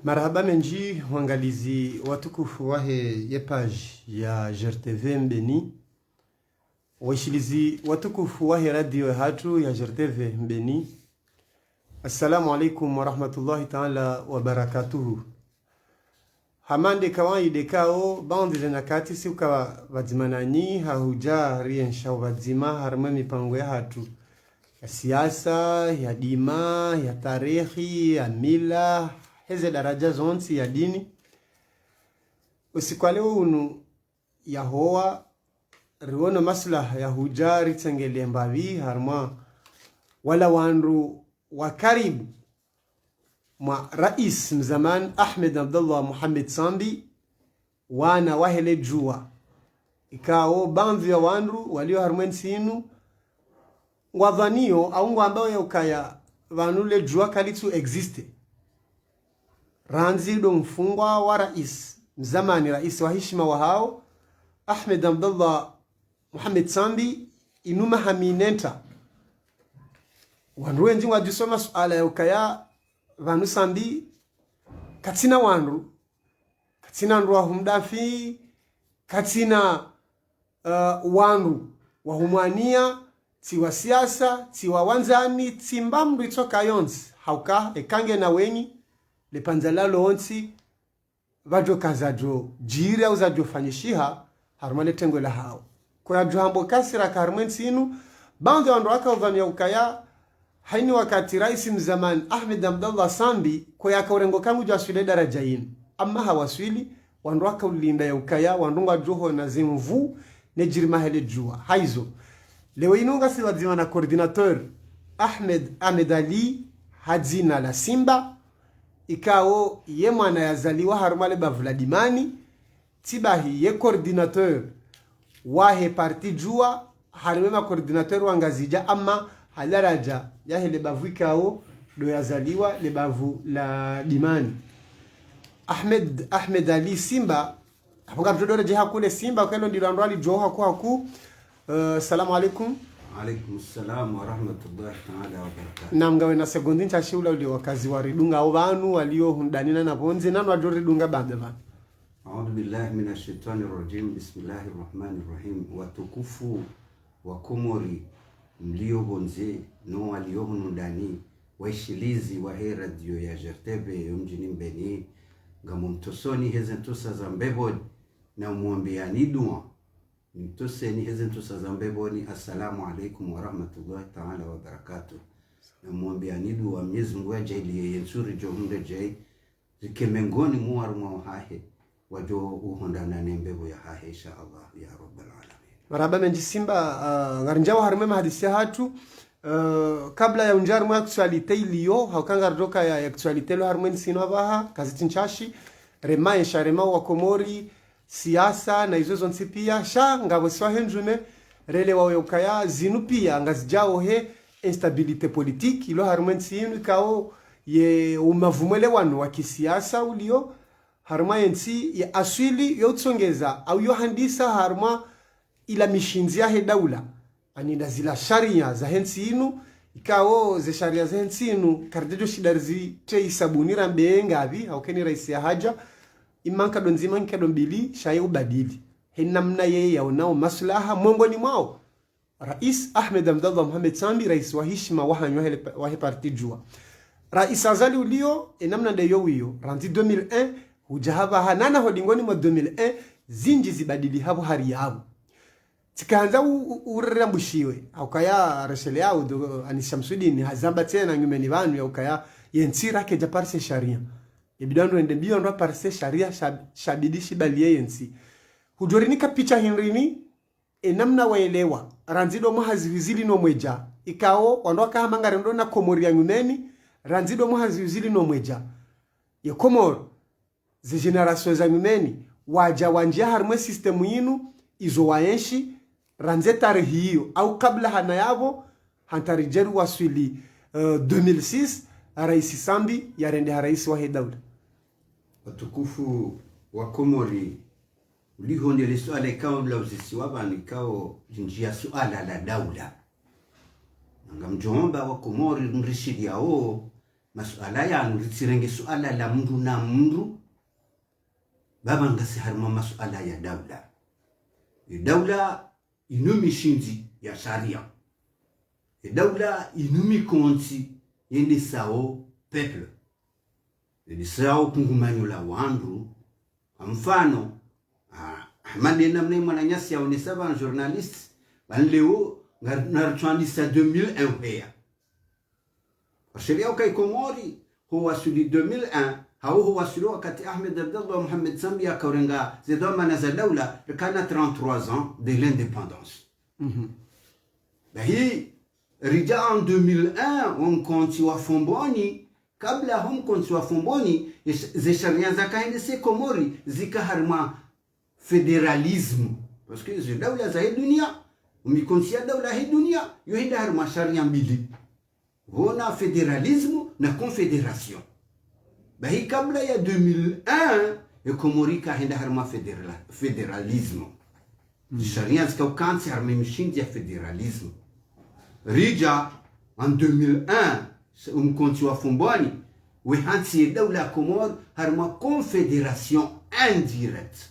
Marhaba menji wangalizi watukufu wahe ye page ya GRTV Mbeni, washilizi watukufu wahe radio hatu ya GRTV Mbeni. Assalamu alaikum wa rahmatullahi ta'ala wa barakatuhu. Hamande kawaide kao bandi lenakati si uka wadzimanani hahuja riensha wadzima harma mipango ya hatu ya siasa, ya dima, ya tarehi, ya mila, heze daraja zonsi ya dini. Usikwale unu ya hoa riwono maslaha ya huja ritengele mbavi harma wala wanru wa karibu mwa rais mzaman Ahmed Abdullah Muhammad Sambi wana wahele jua ikao bandhi ya wanru walio harmwensi inu wadhanio au ambao ya ukaya vanule jua kalitu existe ranzi do mfungwa wa rais mzamani rais wa heshima wa hao Ahmed Abdullah Muhammad Sambi inuma haminenta wanru wenji wajisoma suala ya ukaya vanu Sambi katina wanru katina nru wahumdafi katina wanru wahumwania tiwa siasa tiwa wanzani timbambu itoka yonsi hauka ekange na wenyi lepanzalalo onsi vajo kazajo jiri au zajo fanyishiha harumale tengo la hao kwa johambo kasira karmensi inu bando wandu waka udhani ya ukaya haini wakati rais mzamani Ahmed Abdullah Sambi kwa yaka urengo kangu jaswile daraja inu ama hawaswili wandu waka ulinda ya ukaya wandunga joho na zimvu nejiri hele jua haizo leo inunga si wadzima na koordinator Ahmed Ali hadzina la Simba ikao ye mwana yazaliwa harumale bavladimani tibahi ye koordinator wahe parti jua harumema koordinator wangazija ama halaraja ya hele bavu ikao do yazaliwa le bavu la dimani Ahmed Ali Simba hapunga mtodore jeha kule Simba kwelo ndilo andwali joha kwa haku. Assalamu alaikum. Alaikum salam wa rahmatullahi ta'ala wa barakatuh. Na mgawe na segondi nchashula uli wakazi wa ridunga ovanu walio hundanina na ponzi nanu wajo ridunga bande vanu. A'udhu billahi minash shaitani rajim. Bismillahir rahmanir rahim. Watukufu wa Komori mlio bonze no walio hundani waishilizi wa hii radio ya GRTV mjini Mbeni ngamumtosoni hezentusa za mbebo na muambiani dua mtoseni hezentusa za mbebo ni assalamu alaikum wa rahmatullahi ta'ala wa barakatuh na muambiani dua Mwenyezi Mungu ajalie yensuri johunde jai zikemengoni muaruma hahe wajo uhondana ne mbebo ya hahe insha Allah ya rabbal alamin. Maraba menji Simba ngarinjawa harumema hadisi hatu kabla ya unjaru mwa actualite iliyo haukanga roka ya actualite lo harumeni sinovaha kaziti nchashi rema rema wa Komori siasa na izo zonsi pia sha ngabo swahenjune rele wa ukaya zinu pia ngazijao he instabilite politique ilo harumeni sinu kao ye umavumele wanu wa kisiasa ulio haruma yensi ya aswili yo tsongeza au yo handisa haruma ila mishinzi ya he daula anida zila sharia za hensi inu ikao ze sharia za hensi inu kardejo shidarzi te isabunira mbenga avi haukeni raisi ya haja imanka donzima nkado mbili shaye ubadili hinamna yeye yaonao maslaha mwongoni mwao rais Ahmed Abdullah Muhammad Sambi rais wa heshima wa he parti jua rais azali ulio enamna ndeyo wiyo ranzi 2001 hujahava hanana hodingoni mwa 2001 zinji zibadili hapo hari yabo tikaanza urambushiwe aukaya reshele yao do anishamsudini hazamba tena ngumeni vanu ya ukaya yensira keja parse sharia ibidando ende biyo ndo parse sharia shabidishi balie yensi hujorini kapicha hinrini enamna waelewa ranzido muhazivizili no mweja ikao wandoka hamangare ndo na Komori ya ngumeni ranzido muhazivizili no mweja ye Komoro ze generation za ngumeni waja wanjia harmwe system yinu izo waenshi ranze tarehi hiyo au kabla hana yavo hantarijeru waswili 2006 rais Sambi ya rende rais wa hedaula. Watukufu wa Komori ulihonele suala ikao la uzisi wabani ikao jinjia suala la daula nga mjomba wa Komori mrishidi yao masuala yanu ritsirenge suala la mndu na mndu baba ngasi harma masuala ya daula inumi shinzi ya sharia daula inumi konti yende sao peuple yende sao kungumanyo la wandu mfano madena mne mwananyasi ya unisaba journaliste banleo ngartuandisa 2001 hea sheria ukai Komori huwa suli 2001 huwa suli wakati Ahmed Abdallah Mohamed Sambi akaurenga zedoma za daula kana 33 ans de l'indépendance. Bahi rija en 2001 on konti wa Fomboni kabla hum konti wa Fomboni ze sharia za kaende se Komori zikaharma fédéralisme parce que ze daula za dunia umikonsia daula hii dunia yoenda harma sharia mbili hona fédéralisme na confédération bahi kabla ya 2001 Komori kaenda harma fédéralisme sharia zika ukansi harma mishindi ya fédéralisme rija en 2001 konti wa Fomboni we hansi daula Komor harma confédération indirecte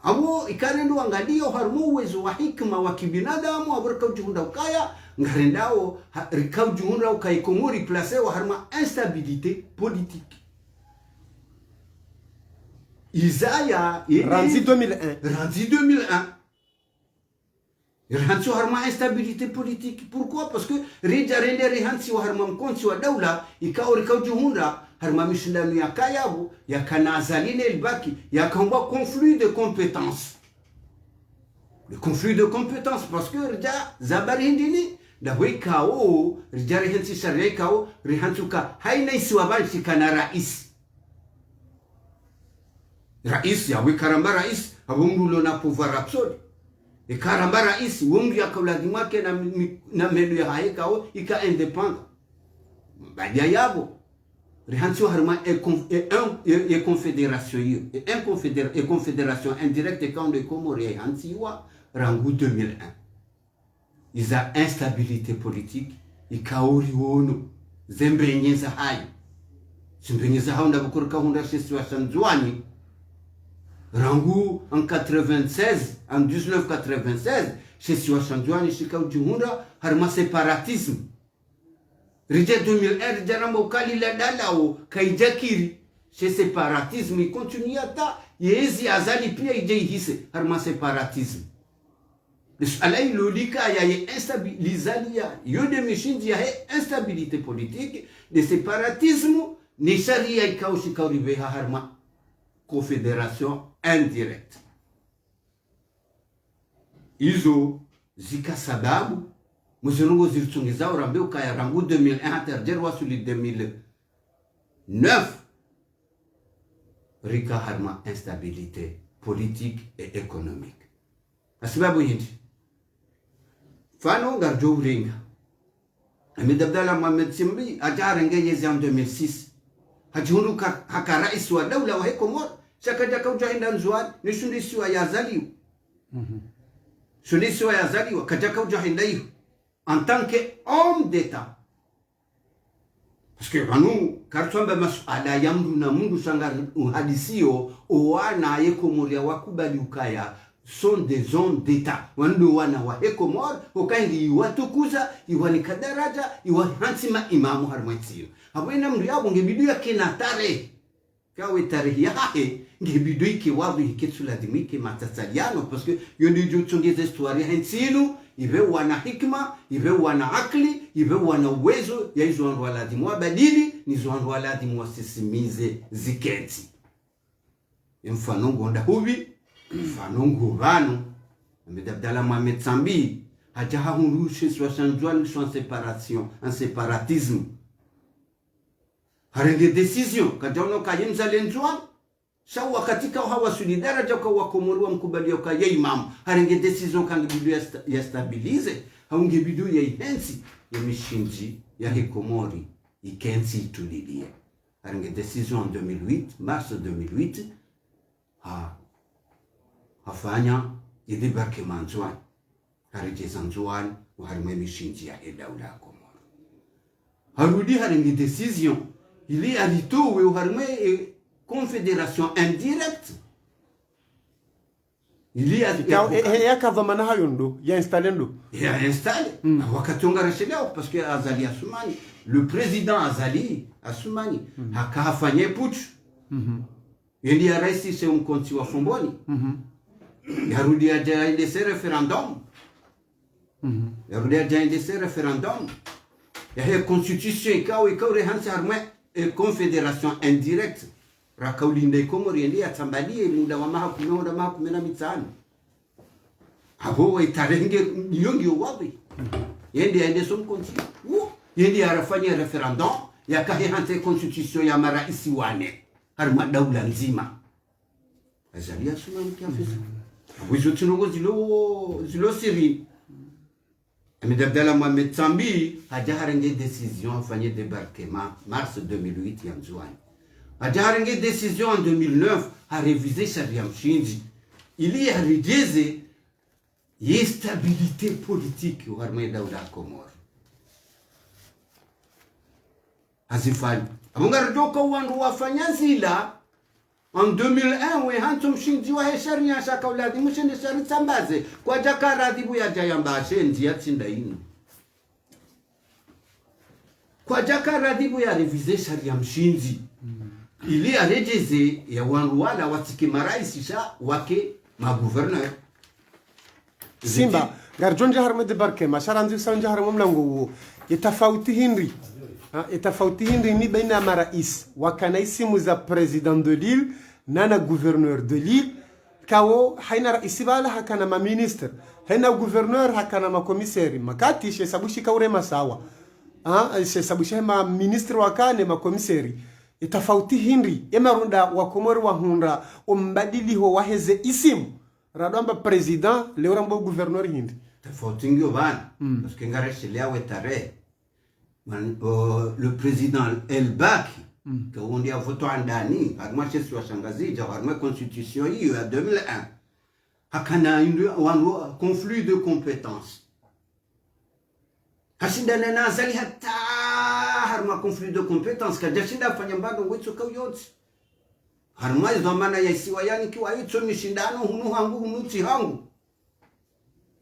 awo ikanendo angadio harmo uwezo wa hikma wa kibinadamu aburka juhunda ukaya ngarendao rikau juhunda ukai Komori placer wa harma instabilité politique Isaya Ranzi 2001 Ranzi harma instabilité politique. Pourquoi? Parce que rija rende hansi wa harma mkonsi wa daula ikao rikau juhunda harma mishindano ya kayabu ya kanazaline ilbaki ya kamba conflit de compétences. Le conflit de compétences parce que rija zabari hindini da wekao rija rehansi sharia ikao rehansuka haina isiwa banshi kana rais ya wikaramba rais abungulo na pouvoir absolu ikaramba rais wongi akauladi mwake na medu ya haikao ika indépendant badia yabo rihansi harma et confédération indirecte quand de Comores hansi wa rangu 2001 iza instabilité politique ikauri wono zembenyeza hayo zembenyeza hayo ndabukuruka hunda situation zwani rangu en 96 en 1996 chez Siwashanjwani shika ujihunda harma séparatisme rija 2001 rija rambo kali la dalao kaijakiri chez séparatisme il continue ata yezi azali pia ijehise harma séparatisme alai lolika ya instabilizalia yode mishindi ya instabilité politique de séparatisme ni sharia ikaushika uribeha harma confédération indirecte izo zika sababu muzungu zilitungiza urambe ukaya rangu 2001 terjerwa suli 2009 rika harma instabilité politique et économique asibabu hindi fano ngarjo urenga Ahmed Abdallah Mohamed Simbi ajarenge yezi en 2006 hajihundu haka rais wa daula wa Komor shakaja kauja hinda nzuad nishundisi wa yazaliwa shundisi wa yazaliwa kaja kauja hinda hiyo en tant que homme d'état parce que vanu kartuamba masuala ya mdu na mundu sanga uhadisio owana ye Komoria wakubali ukaya sont des hommes d'état wanu wana wa Komor ukaingi watukuza iwani kadaraja iwani hansima imamu harmwetio abwena mdu yabo ngebidu yake na tarehe kawe tarehe yake ngebidu yake wabu hiketsula dimike matasaliano parce que yondi jutsongeze histoire hensinu iwe wana hikma iwe wana akli iwe wana uwezo ya hizo wandu waladimu wabadili nizo wandu waladimu wasisimize ziketi mfano ngonda hubi mfano nguvano Ahmed Abdallah Mohamed Sambi hajaha hunrushe soixante-douze en séparation en séparatisme harenge decision kajaono kayimza lenjwan shawa katika hawa solidaraja kwa Wakomori wa mkubalio kwa ya imam harenge decision kangibidu ya stabilize haungebidu ya ihensi ya mishinji ya Komori ikensi itulilie harenge decision en 2008 mars 2008 hafanya débarquement Nzwan harije Nzwan harime mishinji ya daula Komori harudi haringi décision ili alito we harme confédération indirecte ili yakavamana hayo ndo ya installe ndo ya installe wakatonga rashelia parce que Azali Assoumani le président Azali Assoumani hakafanye putsch ili ya rais c'est un konti wa Fomboni yarudi ajaendese referendum yarudi ajaendese referendum ya constitution ikaw rehansi harme confédération indirecte rakaulinde Komori ndi atambalie muda wa maha kumena mitano abo itarenge yongi wapi yendi aende som konti yendi arafanya referendum yakahehante constitution ya maraisi wane harma daula nzima Azali Assoumani kiafisa wizo tunongo zilo siri Ahmed Abdallah Mohamed Sambi hajaharenge décision afanye débarquement mars 2008 ya Mzwani hajaharenge décision en 2009 a révisé Sharia Mshinji ili yaregeze stabilité politique warme daula Komoro azifali abonga roka wandu wafanya zila en 2001 we hantum Mshinji wa sharia shaka uladi mushende shari tambaze kwa jakara dibu ya jayamba shenji ya tsinda ino kwa jakara dibu ya réviser Sharia Mshinji ili arejeze ya wandu wala watike maraisisha wake magouverneur Simba garjonja harme debarke masharanzi sanja harme mlango huo itafauti hindi ni baina marais wakanaisimu za president de l'île nana gouverneur de l'île kawo haina raisi bala hakana ma ministre haina gouverneur hakana ma commissaire makati she sabushi kaure masawa she sabushi ma ministre wakane ma commissaire itafauti hindi emarunda wa Komoro wa hunda umbadili ho waheze isimu radamba president leorambo gouverneur hindi tafauti ngio bana parce que ngareshe leawe tare le président Elbaki que on dit a voté en Dani harma chesi wa shangazi harma constitution hiyo ya 2001 hakana un conflit de compétences hasindana na Azali hata harma conflit de compétences kajashinda fanya mbado wetso kauyoti harma zamana ya isiwa yani kiwa hicho mishindano hunu hangu hunuti hangu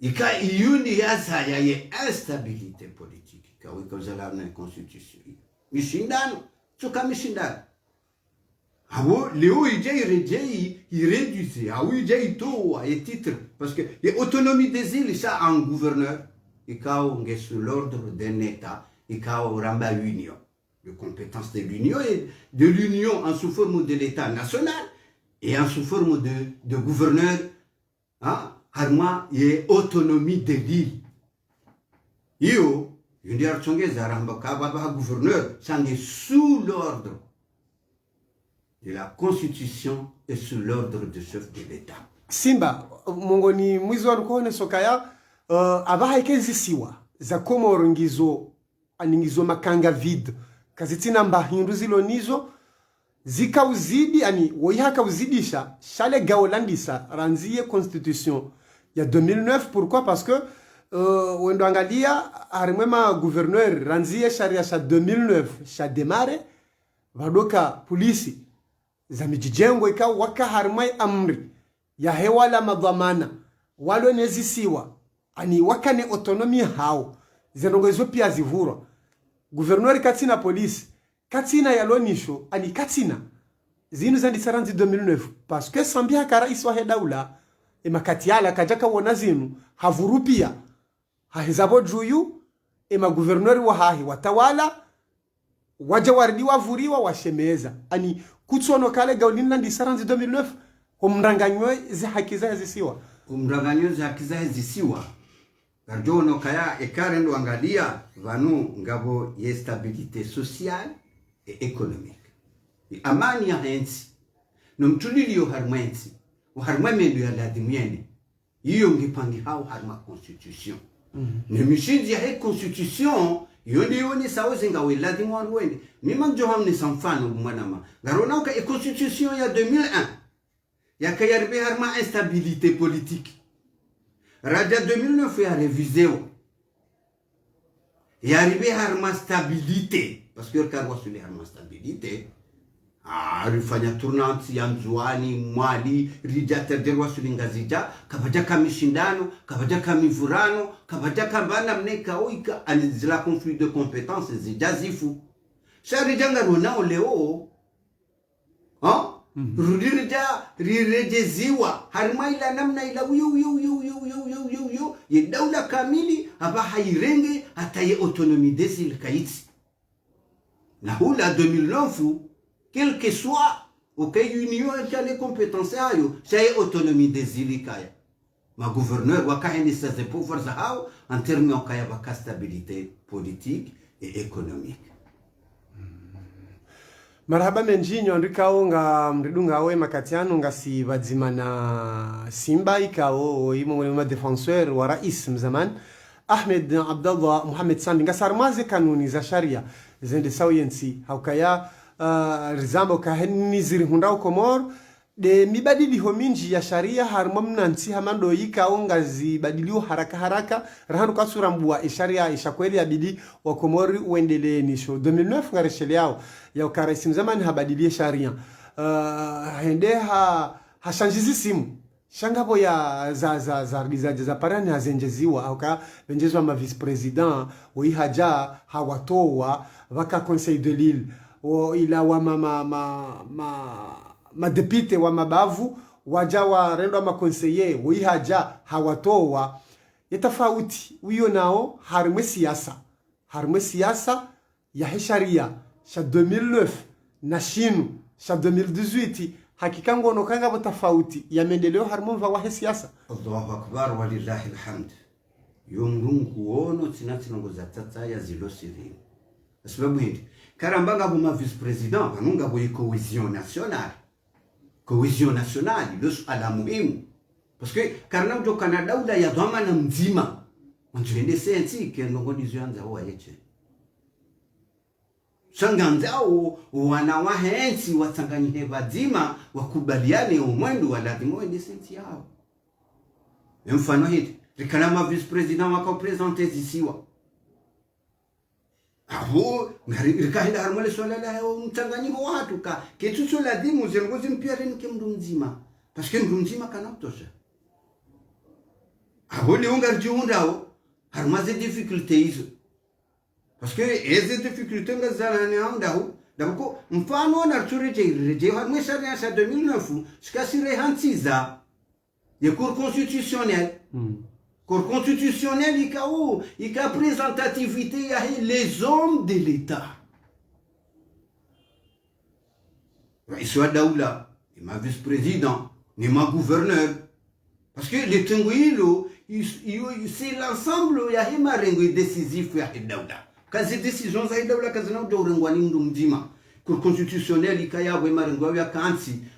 ika iyuni yasa ya instabilité politique kawi kozala na constitution mishindano choka mishindano abo leo ije iréduise awu ije itoa et titre parce que l'autonomie des îles ça en gouverneur ikao nge sous l'ordre d'un état ikao ramba union de compétence de l'union et de l'union en sous forme de l'état national et en sous forme de gouverneur harma ye autonomie de l'île iyo yundi archongeza ramba kaba gouverneur sange sous l'ordre de la constitution et sous l'ordre du chef de l'état Simba mongoni mwizo alukone sokaya abaha ikezisiwa za Komoro ngizo makanga vide kazitina mbahindu zilonizo zikauzidi ani woyaka uzidisha shale gaolandisa ranziye constitution ya 2009 pourquoi parce que wendo angalia harimwema gouverneur ranziye sharia sha 2009 sha demare vadoka polisi za mijijengo ikawa waka harimai amri ya hewala madhamana walo nezisiwa ani wakane autonomie hao zenongezo pia zivura gouverneur katina polisi katina yalonisho ani katina zinu za ndisaranzi 2009 parce que sambia kara iswa hedaula emakatiala kajaka wona zinu havurupia hahizabo juyu gouverneur wa hahi watawala waja waridi wavuriwa washemeza ani kutsono kale gaulina ndisaranzi 2009 umranganywe zi hakiza zisiwa umranganywe zi hakiza zisiwa garjono kaya ekarendo angalia vanu ngabo ye stabilité sociale et économique amani ya hensi no mtulilio harmensi harma mendu ya ladimyene iyo ngipangi hao harma constitution ne mishinzi ya constitution yoni sawoze ngawe ladimwan wende mima njoham ni samfano mwanama garona ka constitution ya 2001 ya kayarbe harma instabilité politique raja 2009 ya révisé et arriver à ma stabilité parce que quand on sur harma stabilité rifanya tournante ya Mzwani Mwali rijata derwa sulingazija kabaja kamishindano kabaja kamivurano kabaja kambana mneka oika anizila conflit de compétences zijazifu sharijanga ronao leo rudirija rirejeziwa harima ila namna ila uyo ye daula kamili aba hairenge ataye autonomie desil kaiti na hula 2009 quel que soit auquel union qui a les compétences ayo c'est autonomie desil kaya ma gouverneur wakaheni sa pouvoir zao en termes kaya baka stabilité politique et économique. Marhaba menjinyo ndikao nga mridunga we makatiano nga si badzima na Simba ikao imo ma défenseur wa rais mzaman Ahmed Abdallah Mohamed Sandi nga sarmaze kanuni za sharia zende sawiyensi haukaya rizamba kaheni ziri hundao komor de mibadili hominji ya sharia harmamna nti hamando yikao nga zibadiliwa haraka rahanu kasura mbua sharia ishakweli abidi wa komori uendele nisho 2009 ngareshele yao ya ukarisi mzamani habadilie sharia hende hashanjizi simu shangapo ya za parani hazenjeziwa auka benjezwa ma vice president haja hawatowa waka conseil de l'île ila wa ma député wa mabavu waja wa rendo ma conseiller haja hawatowa yatafauti uyo nao harmwe siasa ya sharia sha 2009 na shinu sha 2018 hakika ngono kanga botafauti ya mendeleo harmonva wa siasa. Allahu akbar walillahi alhamd. Yumrungu wono tinatinongoza tata ya zilosiri. Sababu hindi karambanga buma vice president banunga bo cohésion nationale. Cohésion nationale ilo ala muhimu. Parce que karna ujo Canada uda ya dhamana mzima. Onjende senti ke ngoni zyanza ho ayeche. Shanganzao wanawahensi watanganyihe badima wakubaliane umwendo wa lazima wende senti yao. Mfano hiti rikalama vice president wakapresente zisiwa aho rikahenda harmale swala la mtanganyiho watu ka ketucho lazima uzengozi mpia ni mdu mzima parce que mdu mzima kana kutosha aho liunga rjiundao harmaze difficulté hizo parce que eze difficulté ngazana ni amdao dabko mfano na tureje harmwe sharia sa 2009 skasire hantiza ya cour constitutionnelle Cour constitutionnelle, il y a représentativité, les hommes de l'État. Il soit Daoula, il m'a vice-président, il m'a gouverneur. Parce que les Tenguilo, c'est l'ensemble, il y a un rengue décisif, il y a Daoula. Quand ces décisions, il y a Daoula, quand il y a Daoula, Cour constitutionnelle, il y a un rengue,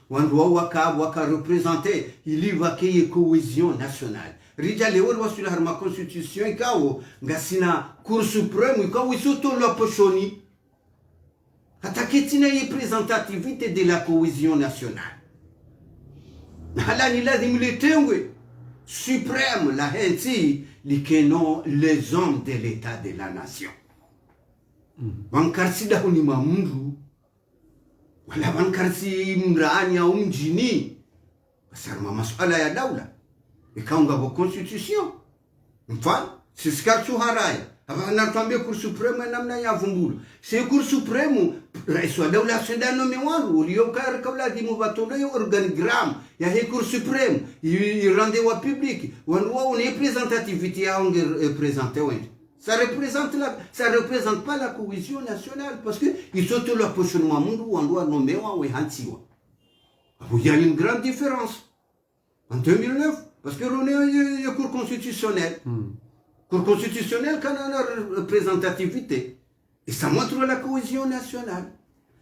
waka représenter, il y a une cohésion nationale. Rija leo wasula harma constitution ikawo ngasina cour suprême ikawo isoto la pochoni ataketina représentativité de la cohésion nationale hala ni lazim litengwe suprême la henti likeno les hommes de l'état de la nation bankarsida huni mamundu wala bankarsi mrani au mjini basarma masuala ya daula ikaunga bo constitution mfano siskachu haraya hapa anatuambia cour supreme namna ya vumbulu c'est cour supreme rais wa daula sendano miwaru ulioka kabla dimu batole organigramme ya he cour supreme il rendait wa public wanwa une représentativité ya onge représenter wende ça représente pas la cohésion nationale parce que ils sont tout le positionnement mundu wanwa nommer wa we hantiwa il y a une grande différence en 2009 parce que on est la Cour constitutionnelle. Cour constitutionnelle, quand on a une représentativité, et ça montre la cohésion nationale.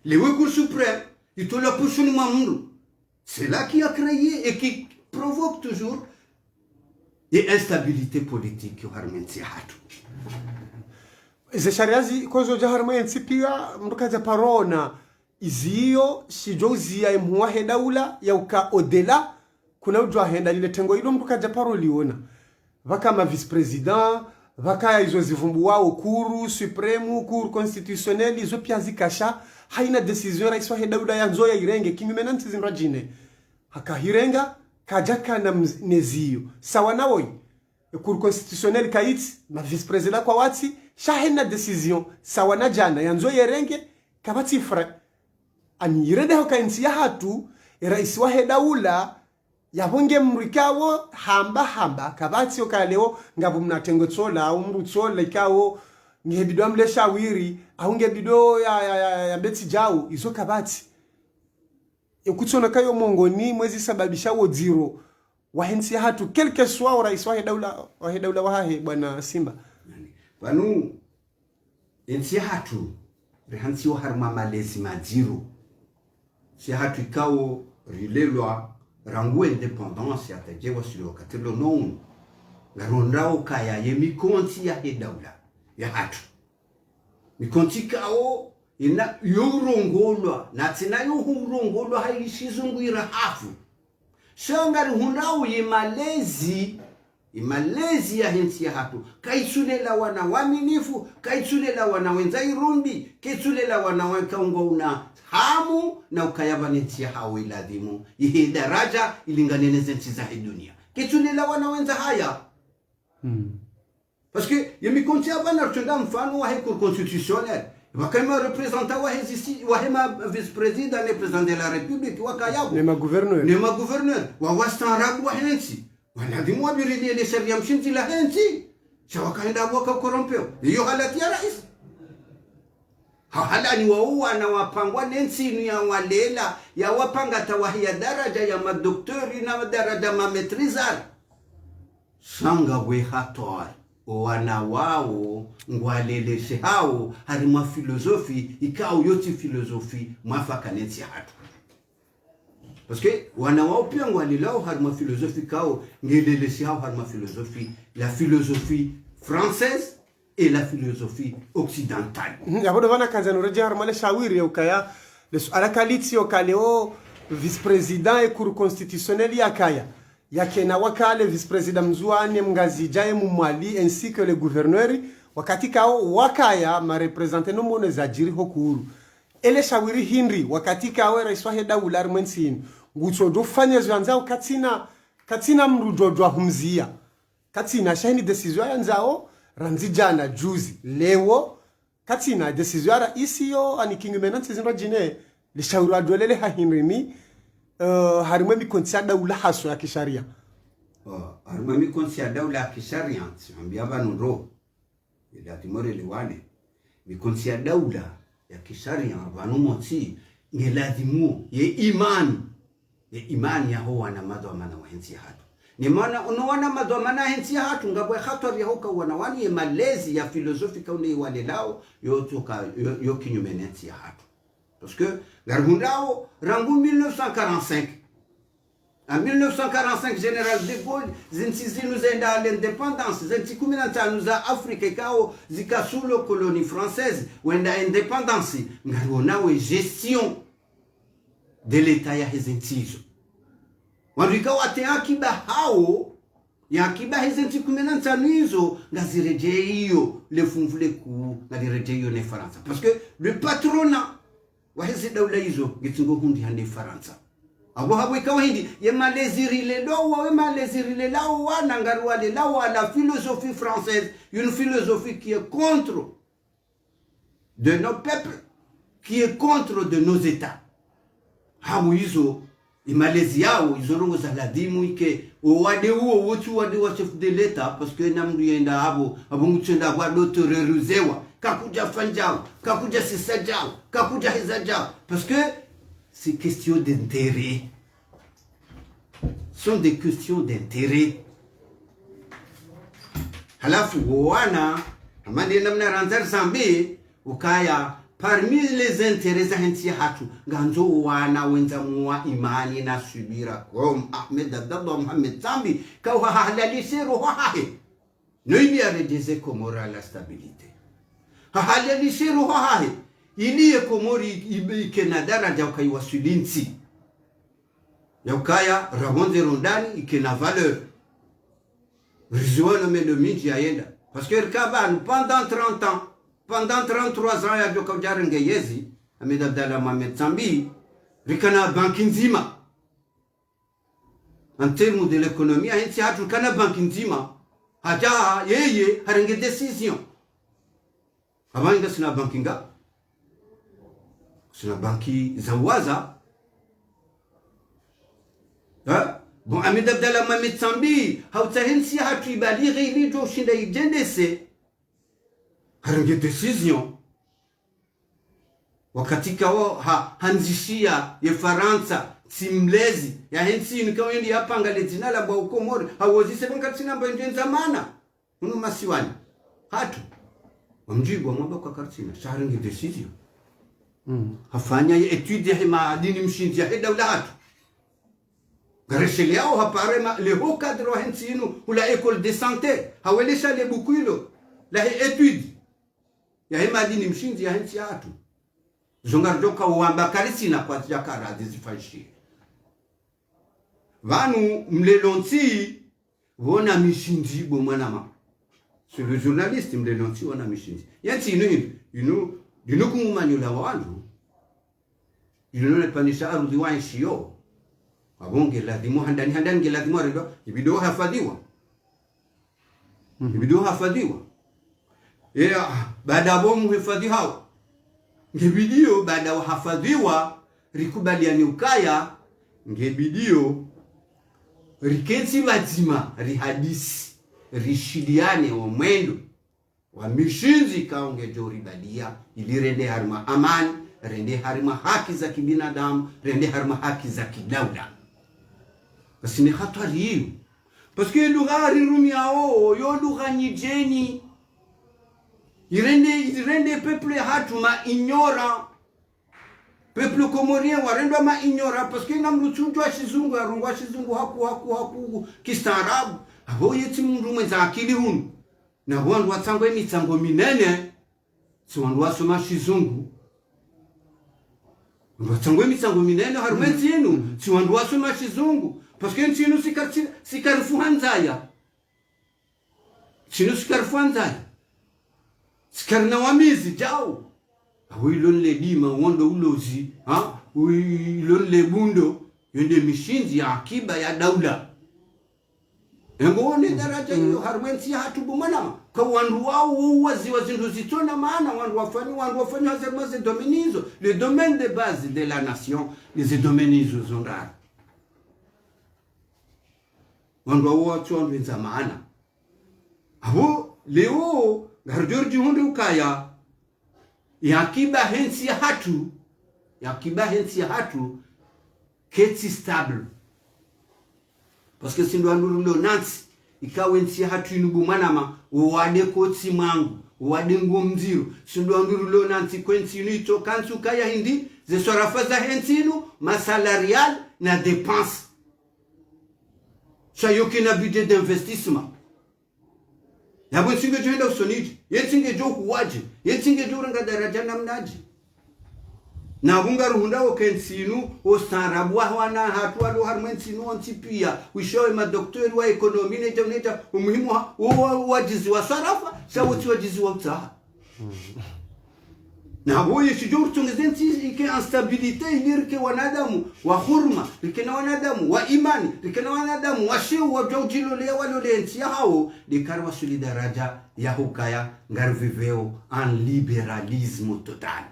Les Cours suprêmes, ils ont la positionnement monde. C'est là qui a créé et qui provoque toujours des instabilités politiques qui ont harmonisé à tout. Ize shariazi kozo jaharmensi pia mrukaza parona izio shijozia imhuahe daula ya uka odela kuna ujwa henda lile tengo ilo mtu kaja paro liona vaka ma vice president vakaya izo zivumbu wao kuru supremu kuru constitutionnel izo pia zikasha haina decision rais wa Daula ya nzoya irenge kinyume na ntizi nrajine hakahirenga kajaka na nezio sawa na woi kuru constitutionnel kaiti ma vice president kwa wati shahina decision sawa na jana ya nzoya irenge kabati fra ani irede hokainsi ya hatu rais wa Daula yabonge mrikawo hamba kabati okaleo ngabu mnatengo tsola au mrutsola ikawo ngebido amle shawiri au ngebido ya beti jau izo kabati ekutsona kayo mongoni mwezi sababisha woziro wahensi hatu quelque soit rais wa Daula wahe bwana Simba banu ensi hatu rehansi wa harma malezi maziro si hatu ikawo rilelwa rangu independence ya tajewa silo katilo non garondao kaya ye mikonti ya Daula ya hatu mikonti kao ina yorongolwa na tina yorongolwa haishizunguira hafu shangari hundao imalezi ya hensi ya hatu kaitsulela wana waminifu kaitsulela wana wenza irumbi kaitsulela wana wakaungwa una hamu na ukayaba nenti ya hawe iladhimu ihe daraja ilinganeneze nchi za dunia kaitsulela wana wenza haya parce que yemi konti abana rtunda mfano wa cour constitutionnelle wakama representant wa hema vice president le president de la république wakayabo nema gouverneur wa wastanrabu wa hensi wanadhimu wabiridi ile sheria mshinzi la hensi shawakaenda waka korompeo hiyo halati ya rais hala ni wauwa na wapangwa nensi ni ya walela ya wapanga tawahia daraja ya madoktori na daraja mametrizar sanga we hator wana wao ngwaleleshe hao harima filosofi ikao yoti filosofi mwafaka nensi hatu parce que wana wao pia ngwalelao harima filosofi kao ngeleleshe hao harima filosofi la philosophie française et la philosophie occidentale yabodo bana kanzano reja harmale shawiri ukaya alakaliti okaleo vice president et cour constitutionnelle yakaya yakena wakale vice president mzuane mngazi jaye mumwali ainsi que le gouverneur wakati kao wakaya ma représenter no mone za jiri hokuru ele shawiri hindri wakati kao rais wa Daula armensini ngutso do fanya zwanzao katina mrudodwa humzia katina shahini decision yanzao ranzi jana juzi leo katina decision ya isiyo ani kinyume na tsizinro jine lishauri adolele hahinrini harimwe mikonti ya Daula haso ya kisharia harimwe mikonti ya Daula ya kisharia siambia banu ro ila timore lewane mikonti ya Daula ya kisharia banu moti ngelazimu ye imani ya ho wana madhamana wa hensi hatu ni maana unaona madhamana hensi hatu ngabwe hatori ya hoka wanawani malezi ya filosofi kauni wale lao yotoka yo kinyume nensi hatu parce que garhundao rangu 1945 en 1945 général de Gaulle zinsizi nous enda à l'indépendance zinti 15 za Afrika kao zikasulo colonie française wenda indépendance ngarona we gestion de l'état ya hizintizo wandika wate akiba hao ya akiba hizinti 15 hizo ngazireje hiyo le funvule ku ngazireje hiyo ne France parce que le patronat wa hizi Daula hizo gitingo hundi hande France abo habo ikawa hindi ye maleziri le dowa we maleziri le lao wana ngarwa le lao la philosophie française une philosophie qui est contre de nos peuples qui est contre de nos états hao hizo imalezi yao izorongo za ladimu ike wade huo wotu wade wa chef de l'état parce que namdu yenda abo mutenda kwa dotoreruzewa kakuja fanjao kakuja sisajao kakuja hizajao parce que c'est question d'intérêt sont des questions d'intérêt halafu wana amande namna ranzar zambi ukaya parmi les intérêts za hensi hatu ganzo wana wenza muwa imani na subira comme Ahmed Abdallah Mohamed Zambi kwa halalishe roho hahe no il y a des Comores à la stabilité halalishe roho hahe ili Komori ikena daraja ukaiwasilinsi ya ukaya Ramon de Rondani ikena valeur Rizwana mendo miji yaenda parce que rikaban pendant 30 ans, pendant 33 ans ya joka jarenge yezi Ahmed Abdallah Mohamed Sambi rikana banki nzima en termes de l'économie ainsi hatu kana banki nzima haja yeye harenge decision abanga sina banki nga sina banki zawaza bon Ahmed Abdallah Mohamed Sambi hautahensi hatu ibalighi ili jo shinda ijendese harenge decision wakatika wao hanzishia ya Faransa simlezi ya hensi nikawendi hapa ngale jina la ba ukomori hawozise bankatina mba njenza mana uno masiwani hatu wamjibu mwamba kwa kartina sharingi decision hafanya ya etude ya maadini mshinzi ya dawla hatu gareshele yao haparema le haut cadre wa hensi inu ula école de santé hawelesha le bukuilo la etude ya maadini mshinzi ya hensi hatu zongar joka uamba karisina kwa jakara dizifashi vanu mlelonti wona mishinzi bo mwanama sur le journaliste mlelonti wona mishinzi yanti inu kumumanyula wandu ne panisha arudi wa nshio abonge lazima handani lazima rendo ibido hafadhiwa baada bomu hifadhi hao ngebidio baada wahafadhiwa rikubaliani ukaya ngebidio rikensi wazima rihadisi rishidiane wa mwendo wa mishinzi kaonge jori badia ili rende harima amani, rende harima haki za kibinadamu, rende harima haki za kidawla. Basi ni hatari hiyo. Paske lugha rirumiao yo lugha nyijeni irende peuple hatu ma ignora peuple comorien warendo ma ignora paske namruchunjwa shizungu arungwa shizungu haku kistaarabu abo yeti mundu mwenza akili hunu na wandu watangwe mitsango minene si wandu wasoma shizungu watangwe mitsango minene harumenti yenu si wandu wasoma shizungu paske ntinu sikarifu hanzaya chinu sikarifu hanzaya sikarina wamizi jao awilon le dima wondo ulozi wilon le bundo yende mishinzi ya akiba ya daula ngone daraja hiyo harumenti hatu bumana kwa wandu wao wazi ndo zitona maana wandu wafanya hazema ze dominizo le domaine de base de la nation les dominizo zondara wandu watu wandu nza maana abo leo garjorji hunde ukaya yakiba hensi hatu keti stable parce que sindo andurulo nansi ikawe nsi hatu inubu manama uwade koti mangu uwade ngomziro sindo andurulo nansi kwensi inuito kansu kaya hindi ze sorafaza hensi inu masalarial na dépense chayoki na budget d'investissement yabo nsinge joenda usoniji yetsinge jo kuwaje yetsinge jo ranga daraja namnaji na bunga ruhundao kensinu ostarabu wana hatu alo harmensinu ontipia wishowe madoktori wa ekonomi ne jamneta umuhimu wajizi wa sarafa shawoti wajizi wa utaha na boye shijuru tungezenti ike instabilite ilirike wanadamu wa hurma rike na wanadamu wa imani rike na wanadamu wa shehu wa jojilo le walolenti hao dikarwa solidaraja ya hukaya ngarviveo en libéralisme total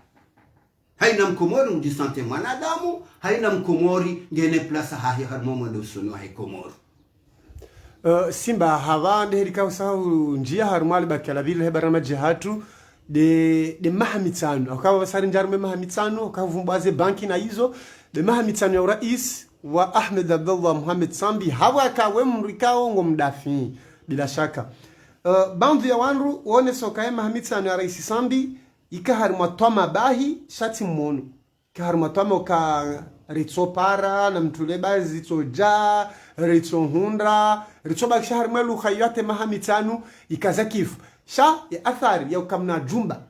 haina mkomori mjisante mwanadamu haina mkomori ngene plasa hahi harmomo ndo sono hai komoro simba hawa nderika usahau njia harumali bakala vile hebarama jihatu de mahamitano akawa basari njarume mahamitano akavumbaze banki na hizo de mahamitano ya rais wa Ahmed Abdallah Mohamed Sambi hawa akawe mrikao ngomdafi bila shaka bandu ya wanru wone soka ya mahamitano ya rais Sambi ikaharuma toma bahi shati mmono ikaharuma toma ka ritso para na mtule bazi toja ritso hundra ritso bakisha haruma lu khayate mahamitano ikazakifu sha ya athari ya ukamna jumba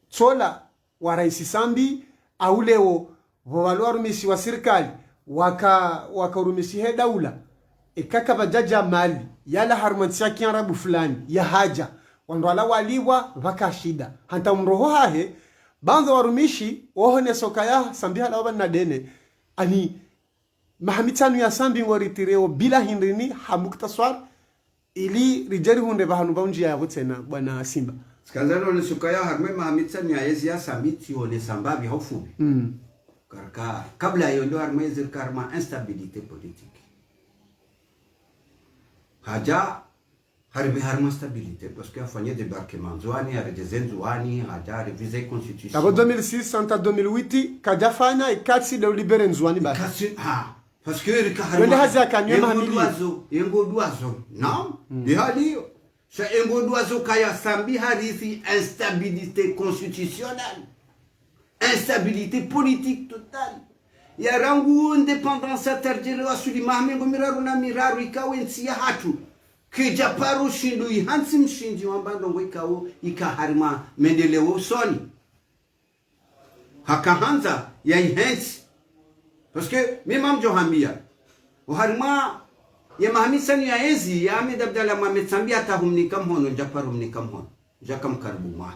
sola wa rais Sambi auleo wawaluarumishi wa serikali waka urumishi he daula ikaka bajaja mali yala harmantia kiarabu fulani ya haja wandwala waliwa vakashida hanta mroho hahe banzo warumishi wohone sokaya sambiha lawa na dene ani mahamitanu ya sambi ngoritireo bila hindrini hamuktaswar ili rijeri hunde bahanu baunjia ya tena bwana Simba skandalo ni sokaya harme mahamitanu ya ezi ya sambiti one sambabi haufubi karka kabla yondo harme zir karma instabilité politique haja harbe harma stabilité parce que afanye débarquement zouani arejezen zouani haja réviser constitution kabo 2006 santa 2008 kajafanya ikatsi de libere nzwani ba kasi ha parce que rika wende hazi akanywe mahamili yengo duazo non de halio sa yengo duazo kaya sambi harithi instabilité constitutionnelle instabilité politique totale ya rangu independence atarjelewa suli mahmengo miraru na miraru ikawensi ya hatu kija paru shindu ihansi mshinji wambandongo ikawo ikaharima mendeleo soni hakahanza ya ihensi parce que mima mjohambia uharima ya mahamisani ya ezi ya Ahmed Abdallah Mohamed Sambi atahumnika mhono japarumnika mhono jakam karbu mwa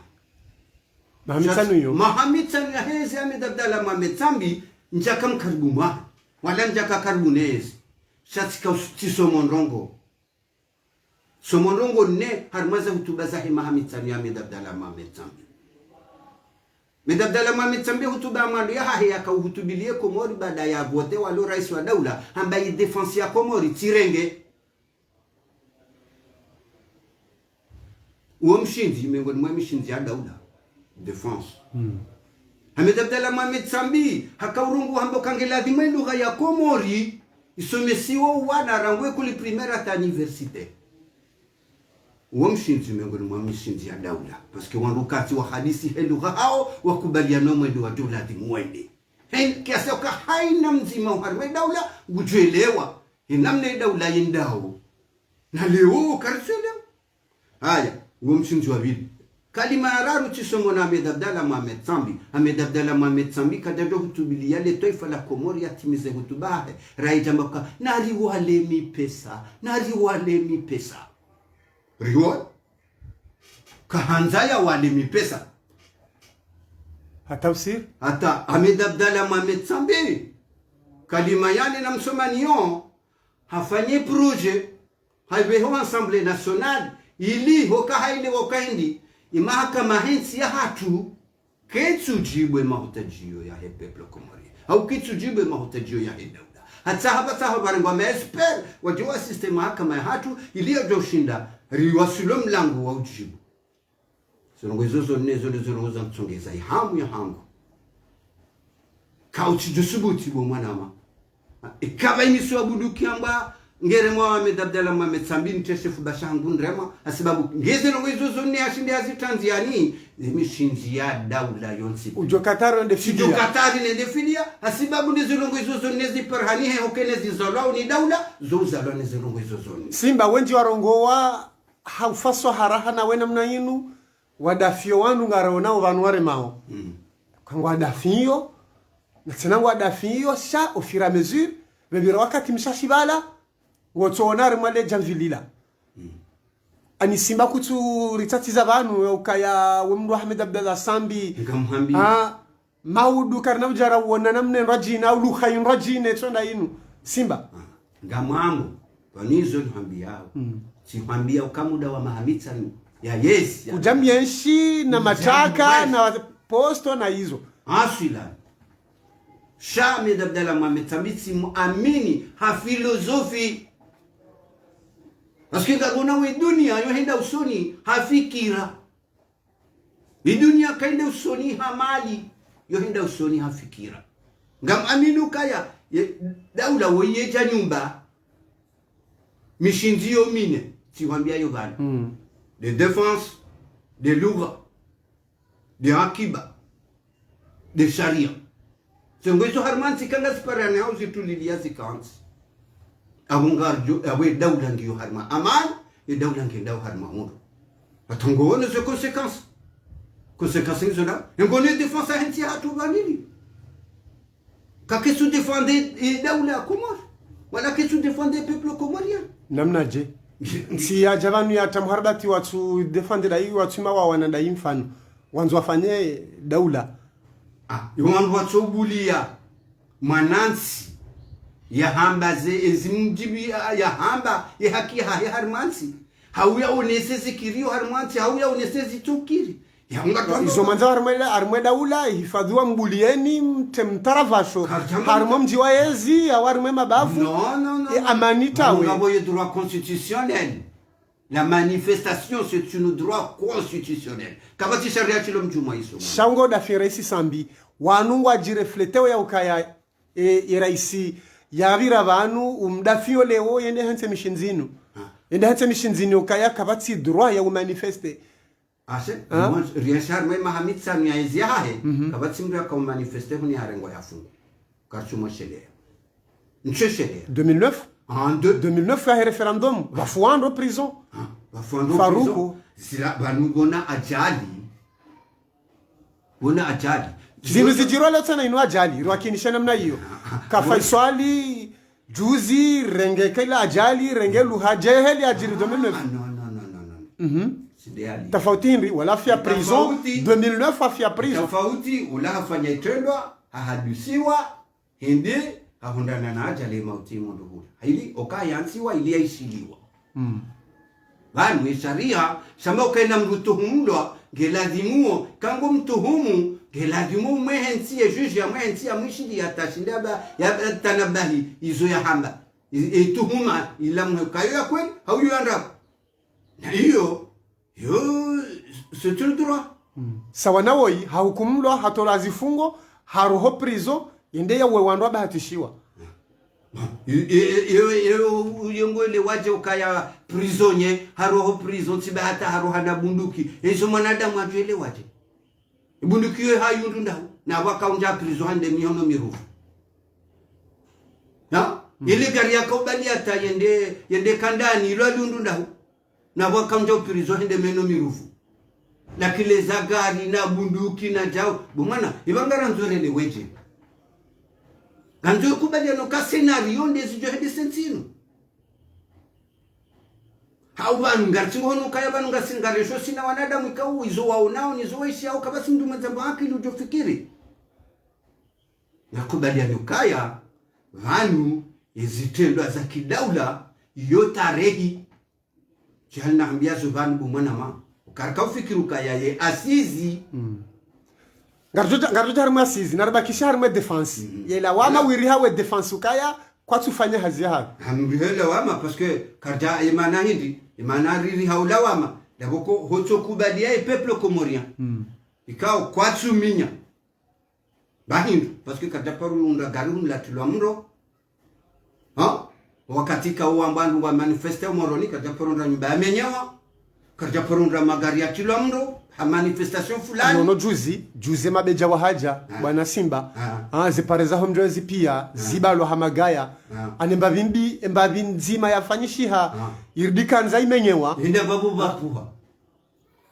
mahamisani ya ezi ya Ahmed Abdallah Mohamed Sambi njakam karbu mwa wala njaka karbu nezi shatika utiso monrongo somonrongo ne harmaza hutuba zahi mahamisani ya Ahmed Abdallah Mohamed Sambi Ahmed Abdallah Mohamed Sambi hutuba mwandu ya hahi yaka uhutubilie Komori baada ya vote walo rais wa daula ambaye defense ya Komori tirenge uo mshinzi miongoni mwa mishinzi ya daula defense Ahmed Abdallah Mohamed Sambi hakaurungu hambo kangeladhima lugha ya Komori isomesiwa wana rangwe kuli primera ta universite uo mshinzi miongoni mwa mishinzi ya daula parce que wanukati wa hadisi lugha hao wakubaliana mwendo wa dola dimwende kiasi kwa haina mzima uharwe daula gujuelewa inamne daula yindao na leo karsele haya uo mshinzi wa vili kalima araru chisongo na Ahmed Abdallah Mohamed Sambi Ahmed Abdallah Mohamed Sambi kadado hutubilia le taifa la Komori atimize hutubahe raijambaka nari wale mi pesa riwa kahanzaya wale mi pesa hatafsir hata Ahmed Abdallah Mohamed Sambi kalima yale na msomaniyo hafanye projet haibeho Assemblée nationale ili hoka haile wakaindi imahakama hensi ya hatu ketsujibwe mahutajio ya peuple Komori au ketsujibwe mahutajio ya daula hata hapa barangwa mesper wajua system mahakama ya hatu iliyojoshinda riwasulo mlango wa ujibu songo zozo nezo za mtsongeza hamu ya hangu kauchi josubuti bo mwanama ikaba imiso abuduki amba ngere mwa Ahmed Abdallah Mohamed Sambi nteshefu bashangu ndrema sababu ngeze longo zozo ne ashinde azitanziani mishinzi ya daula yonsi ujo Qatar nde fidia ujo Qatar nde fidia sababu nezo longo zozo nezi perhani he hokene zizolo ni daula zoza nezo longo zozo Simba wenji warongowa haufaso haraha na wena mna yinu wadafio wanu ngaraonao vanuare mao kangwa wadafio na tena wadafio sha ofira mesure bebira wakati mshashibala wotonare mwale janvilila ani Simba kutu ritatiza vanu ukaya wemdu Ahmed Abdallah Sambi ngamhambi maudu karna ujara wona namne rajina au lukhayin rajine tsonda yinu Simba ngamwangu panizo nhambi yao sikwambia ukamuda wa mahamitsa ya yes kujamyenshi na mataka na posto na hizo asila Ahmed Abdallah Mohamed Sambi muamini ha filosofi parce que ngagona we dunia yohenda usoni hafikira dunia kaenda usoni hamali yohenda usoni hafikira ngamaminu kaya daula wenyeja nyumba mishinzio mine sikwambia yo bana de défense de lugha de akiba de sharia songozo harmansi kanga sparane hausi tulilia zikansi abungarjo awe daula ngiyo harma aman e daula ngiyo harma mundo atongo wona ze conséquences nzola ngone défense henti hatu banini kakesu défendre e daula Komori Voilà que tu défends des peuples comoriens. Namna je. Si ya javanu ya tamharbati watu defend dai watu mawa wanadai mfano. Wanzo wafanye daula. Wanzo watsobulia manansi ya hamba ze ezimjibi ya hamba ya haki ya harmansi. Hauya unesezi kirio harmansi, hauya unesezi tukiri. Izo manza harmwe daula hifadhiwa mbulieni mtaravasho harmo mjiwa yezi awarmwe mabavu non amanita we ngabo droit constitutionnel. La manifestation c'est un droit constitutionnel. Kabati sharia chilo mjuma iso shango da firesi sambi wanungwa jirefletewe ya ukaya iraisi yavira vanu umdafio leo yende hanse mishinzinu yende hanse mishinzinu ukaya kabati droit ya umanifeste Richard même Mohamed Samia eziahe kabati mtu ya manifester huni arengo yafungu karchumo sheria nche sheria 2009 en 2009 ya referendum wafuando prison wafuando Faruku sila banugona ajali bona ajali zinu zijiro leo tena inu ajali rwakinisha namna hiyo kafaiswali juzi renge kila ajali renge luhajeheli ajiri 2009 no tofauti hindi wala fia prison 2009 afia prison tofauti ula hafanya itendwa hahadusiwa hindi hahundana na ajali mauti mundu hula hili okayansiwa ili yaishiliwa vanu isharia shamba ukaenda mtuhumulwa geladimuo kango mtuhumu geladimu mwehensiye juji ya mwehensiye mwishili yatashinda ya tanabahi izo ya hamba ituhuma ila mwekayo ya kweli hauyu yanda na hiyo c'est un droit. Sawa nawoi hahukumulwa hatola zifungo haroho prison yende ya wewandwa bahatishiwa. Yongole waje ukaya prisonnier haroho prison tibahata haroha na bunduki. Ezo mwanadamu atuele waje. Bunduki yo hayundu ndahu na wakaunja prison hande mihono mirufu. Ile gari ya kaubali ata yende kandani ilo alundu ndahu na wakaunja prison hande meno mirufu. Lakini za gari na bunduki na jao bumana ibangara nzorele weje. Kanzo kubaliano ka scenario ndezi jo hedi sensino. Hauban ngartingo hono kaya banu ngasingaresho sina wanadamu ikau izo waonao nizo waishi au kabasi mtu mzambo wake ili ujofikiri. Nakubaliano kaya vanu izitendwa za kidaula iyo tarehi jana ambia zubani bumana ma ukarika ufikiru kaya ye asizi Ngarujo harimo asizi narabakisha harimo defense yela wama wiri hawe defense ukaya kwa tufanya hazi hawe hambihela wama parce que karja imana hindi imana riri haula wama daboko hocho kubadia peuple comorien ikao kwa tuminya bahindu parce que karja paru unda garun la tulomro wakati ka uambandu wa manifeste moroni karja paru unda nyumba amenyawa karja paru unda magari ya tulomro ha manifestation fulani no juzi mabeja wa haja bwana Simba zipareza homjozi pia zibalo hamagaya anemba vimbi embavi nzima yafanyishiha irdikanza imenyewa nda babu bapuha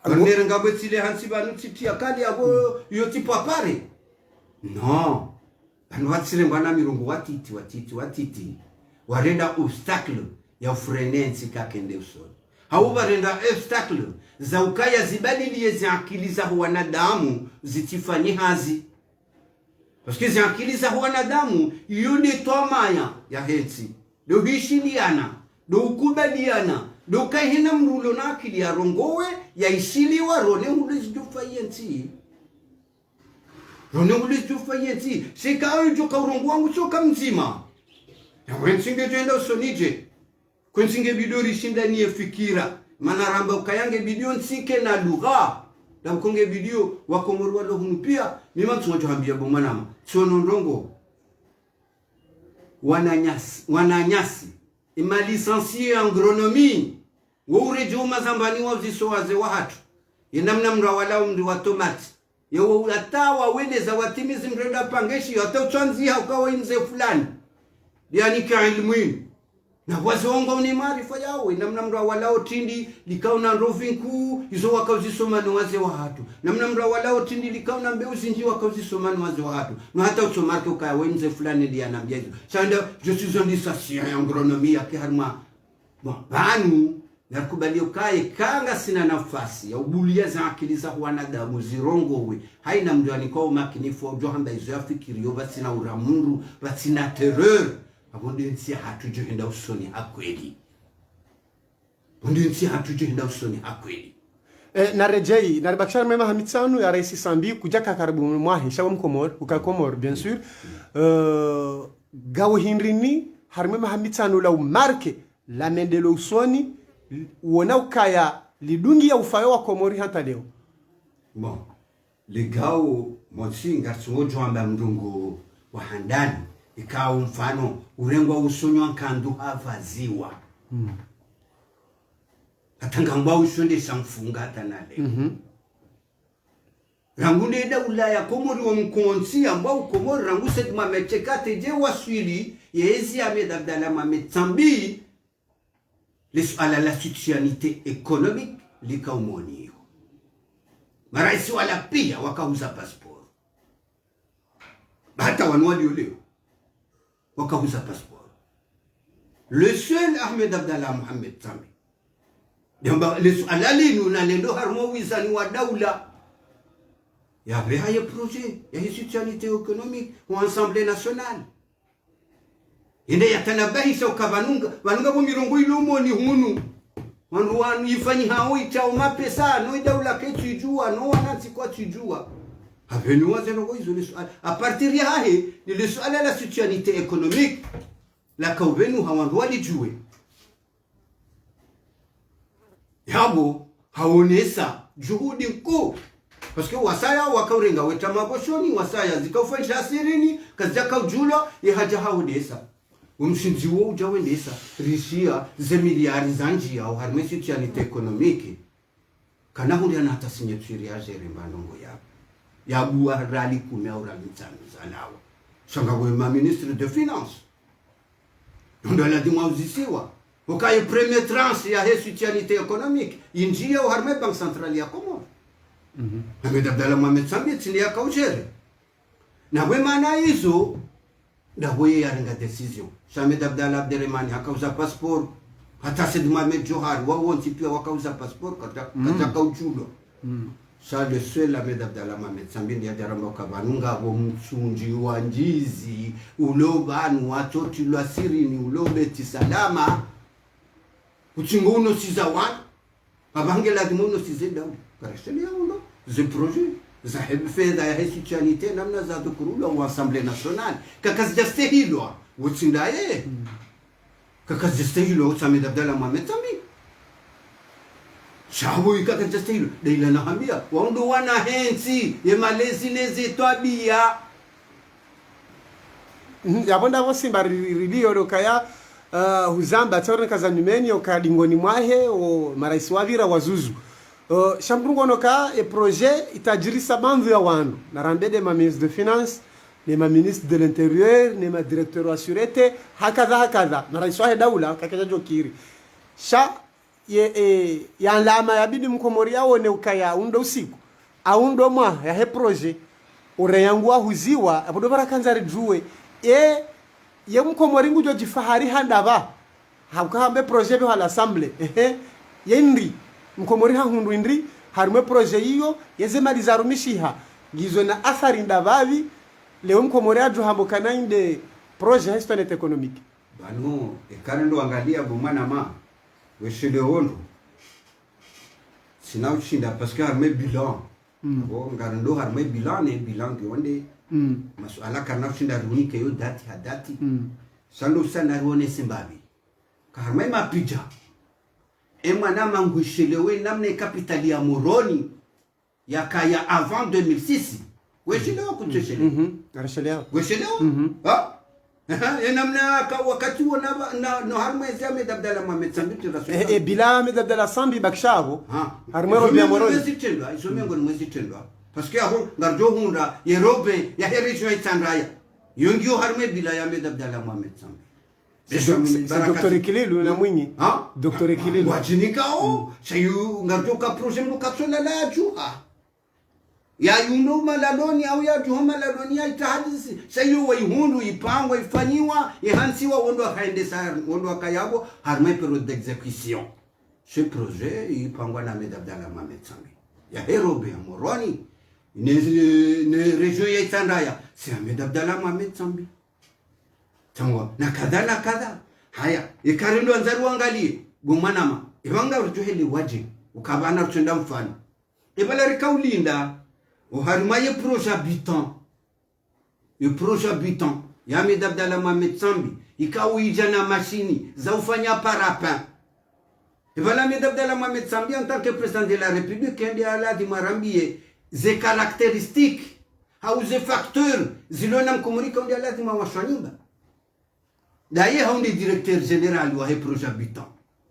kanere ngabetsile hansi banu titia kali abo yo tipo apare no banu watsile bwana mirungu watiti warenda obstacle ya frenensi kakende usoni hauba renda obstacle za ukaya zibadiliye ziakiliza wanadamu zitifanye hazi parce que ziakiliza wanadamu yone tomaya ya hetsi do hishiliana do ukubaliana do kahina mrulo na akili ya rongowe ya ishiliwa rone ulizijufayenti sika ujo ka urongo wangu soka mzima ya wensinge jenda usonije kwensinge bidori shinda niye fikira manaramba ukayange bidio nsike na lugha na mkonge bidio wakomorwa lo hunupia mima tumojo hambia bomanama sono ndongo wananyasi ima licencié en agronomie wo urejo mazambani wa zisowaze wa hatu yenamna mra wala mri wa tomati yo atawa weneza watimizi mrenda pangeshi hata utwanzia ukawa inze fulani yani ka ilmu na wazongo ni maarifa yao namna mra walao tindi likaona rovinku hizo wakauzisoma ni waze wa hatu namna mra walao tindi likaona mbeuzi nji wakauzisoma ni waze wa hatu na hata usomake ukaya wenze fulani ndiye anambia hizo sasa je suis un licencié en agronomie ya kiharma bon banu nakubali ukae kanga sina nafasi ya ubulia za akili za wanadamu zirongowe haina mtu anikao makinifu wa johanda hizo yafikirio basi na uramundu basi na terror abondensi hatujenda usoni akweli bondensi hatujenda usoni akweli na rejei na bakshar mema hamitsanu ya rais Sambi kujaka karibu mwahe shawa mkomor ukakomor bien sûr gawo hindrini harmema hamitsanu la umarke la mendelo usoni uona ukaya lidungi ya ufayo wa komori hata leo bon le gao monsinga tsojo amba mndungu wa handani ikawa mfano urengwa usonywa kandu havaziwa atangamba ushonde samfunga tanale rangunde da ulaya komori wa mkonsi ambao komori rangu set mamechekate je waswili yezi Ahmed Abdallah Mohamed Sambi la citoyenneté économique likaumoni maraisi wala pia wakauza passport hata wanwali leo wakauza passeport. Le seul Ahmed Abdallah Mohamed Sambi damba alali na lendo harmo wizani wa daula ya veille projet ya citoyenneté économique ou assemblée nationale inde yatanabahi sa kabanunga banunga bo mirongo ilomo ni hunu wandu ifanyi hao itao mapesa no daula ketujua no wanansi kwa tujua avenu wazeno ko izo les à partir ya hahe ni le swala la citoyenneté économique la kauvenu hawandu walijue yabo haonesa juhudi kuu parce que wasaya wakaurenga weta maboshoni wasaya zikaufanya asirini kazaka ujulo yahaja haonesa umshinzi wo ujawendesa rishia zemiliari zanjia au harme citoyenneté économique kana hundi ana hata signature ya jerembandongo yabo yabuwa rali kumea uralitano zalawa shanga wema ministre de finance ndo la dimwauzisiwa ukaye premier tranche ya citoyenneté économique injia uharme bank centrale ya Komoro Ahmed Abdallah Mohamed Sambi tili ya kaujere na wema na hizo na wewe yarenga decision Ahmed Abdallah Abderrahmani akauza passport hata Said Mohamed Johar wawonti pia wakauza passport kata kauchulo ça le seul Ahmed Abdallah Mohamed Sambi ndiye ajaramba kabanunga bo mchunji wa njizi ulobanu watoti lwa sirini ulobeti salama uchingo uno sizawan abange lazima uno sizeda karasheli yaundo ze projet zahib fedha ya citoyenneté namna za dukurula wa assemblée nationale kakazijastehilwa utsindaye kakazijastehilwa Ahmed Abdallah Mohamed Sambi shabu ikakajastehilwa deila nahamia waundo wana hensi ye malezi nezi twabia yabonda vosimba rilio lokaya huzamba tsore kazanyumeni okadingoni mwahe o marais wavira wazuzu shambrungo noka e projet itajirisa bandu ya wandu na rambede ma ministre de finance ne ma ministre de l'intérieur ne ma directeur wa sûreté hakadha na rais wa daula kakaja jokiri sha ye ya lama yabidi mkomori yao ne ukaya undo usiku aundo mwa ya he projet ureyangwa huziwa abodo barakanza rijuwe ye mkomori ngujo jifahari handaba hakuhambe projet wa l'assemblée yendi mkomori hundu indri harume projet hiyo yezemaliza rumishiha gizo na athari ndabavi leo mkomori aju hambokana inde projet citoyenneté économique banu ekarendo angalia bomana ma weshele hondo sina uchinda parce que harume bilan bo ngarendo harume bilan ne bilan gionde masuala kana uchinda runike yo dati hadati sando sana ruone simbabi karume mapija emana mangushelewe namne kapitali ya Moroni yakaya avant 2006 weshelewa kucheshele arashelewa weshelewa namna wakati na no harmwezi Ahmed Abdallah Mohamed Sambi rasul bila Ahmed Abdallah Sambi bakshabo harmwero bya Moroni zitendwa izo mengo ni mwezitendwa parce que aho ngarjo hunda yerobe ya region itandaya yongio harme bila ya Ahmed Abdallah Mohamed Sambi Dr. Kililu na Mwinyi. Dr. Kililu. Wajinikao, sayu ngarjoka projet mlokatsona la juha. Ya yundo malaloni au ya juha malaloni ya itahadisi. Sayu wa ihundu ipangwa ifanyiwa ihansiwa wondo akaendesa wondo akayabo harmai periode d'exécution. Ce projet ipangwa na Ahmed Abdallah Mohamed Sambi. Ya Herobe ya Moroni. Ne région ya Itandaya. C'est Ahmed Abdallah Mohamed Sambi. Tangwa na kadha haya ikarindo anzaru angalie gumanama ibanga urujuheli waje ukabana rutenda mfano ibala rikaulinda uharimaye projet habitant ya Ahmed Abdallah Mohamed Sambi ikauija na mashini za ufanya parapin ibala Ahmed Abdallah Mohamed Sambi en tant que président de la République ndi aladi marambie ze caractéristiques au ze facteurs zilona mkumurika ndi aladi mawashanyimba. D'ailleurs, on est directeur général ou un projet habitant.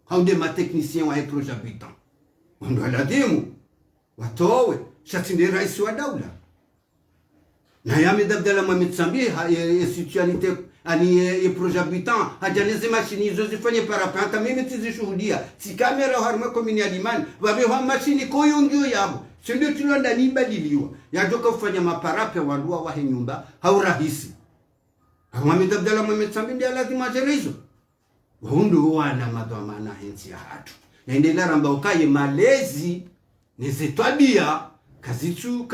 On est ma technicien ou un projet habitant. On doit la dire, watowe, chatinde rais wa daula. Na Ahmed Abdallah Mohamed Sambi, situalité, ani projet habitant, hajaneze machini hizo zifanye parapanta, mimi tizishuhudia. Si kamera harma komini alimani, wabewa machini koyongyo yabo. Sindio tulonda nibadiliwa. Yajoka kufanya maparape walua wahe nyumba, haurahisi. Ahmed Abdallah Mohamed Sambi ndiye lazima ajerezo. Wahundu wana madhamana hensi ya hatu. Yaendelea ramba ukaye malezi nezetwabia kazitu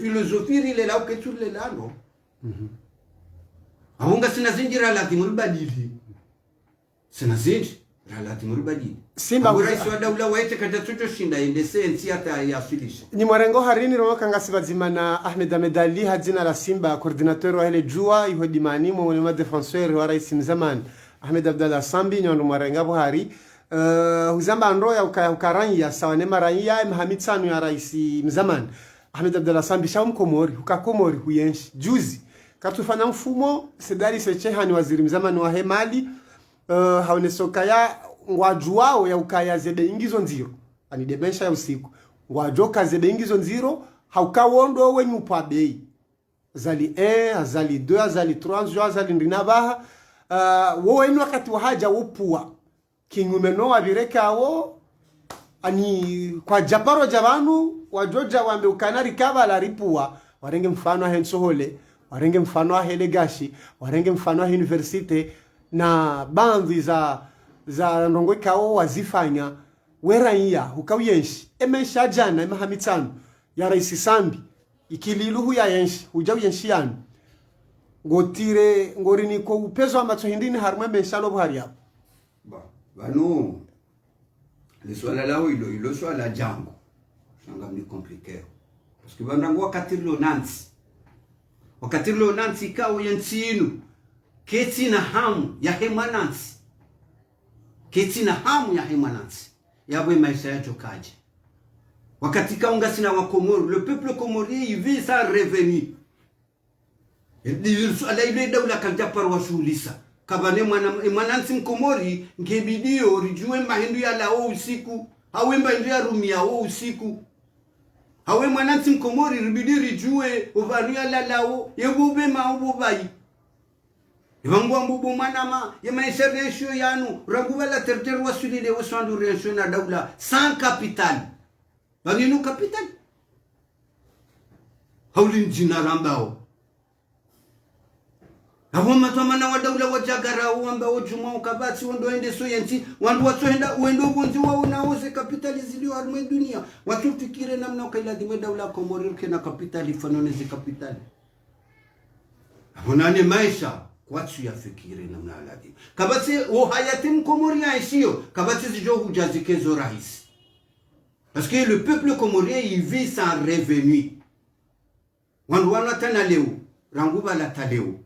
filosofi ile la uketu ile lano. Ahunga sina zinjira lazima rubadili. Sina zinjira lazima rubadili. Simba rais wa daula waite katachucho shinda ende sensi hata yasilisha. Ni mwarengo harini roka ngasi bazima na Ahmed Ali hadzina la Simba coordinateur wa hele jua ihodimani mwa defenseur wa rais mzamani Ahmed Abdallah Sambi nyondo mwarenga buhari huzamba ndo ya ukaranya sawane maranya Mohamed Sanu ya rais mzamani Ahmed Abdallah Sambi shaum komori hukakomori huyenshi juzi katufanya mfumo sedari secheha ni waziri mzamani wa hemali haonesoka ya ngwajuao ya ukaya zebe ingizo nziro ani debensha ya usiku ngwajoka zebe ingizo nziro haukawondo wenyu pa bei zali 1 zali 2 zali 3 zali ndinabaha wo wenyu wakati wa haja wopua kingumeno wabirekawo ani kwa japaro jabanu wajoja wambe ukanari kaba la ripua warenge mfano hensohole warenge mfano hele gashi warenge mfano university na bandhi za ndongo kao wazifanya weraiya hukawiyenshi emesha jana emahamitano ya rais Sambi ikililuhu ya yenshi hujawiyenshi yanu ngotire ngorini ko upezo amacho hindini harumwe meshalo buhari hapo bano le swala lao ilo swala jango shanga ni compliqué parce que bandango wakati lo nansi kao yensinu keti na hamu ya hemanansi yabwe maisha yacho kaje wakati kaunga sina wa Komoro le peuple comorien il vit sans revenu ala ile daula kanja parwa shulisa kabane mwanansi mkomori ngebidio rijue mahindu ya lao usiku hawe mahindu ya rumia o usiku hawe mwanansi mkomori ribidi rijue uvaria la lao yebube maububai Ivangu ambubu manama yemaisha resho yanu raguva la terteru wasulile waswandu resho na daula sans capital baginu capital haulin jina rambao hawa matamana wa daula wajagara wamba wajuma ukabati wando ende so yanti wandu watoenda uendo bonzi wa unaose capital zilio arme dunia watu fikire namna ukaila dime daula Komoro kena capital ifanoneze capital hunani maisha watu yafikiri namna aladi kabati hayati mkomori aishio kabati zijo hujazikezo rahisi parce que le peuple comorien il vit sans revenu wandu wanatana leo ranguba la taleo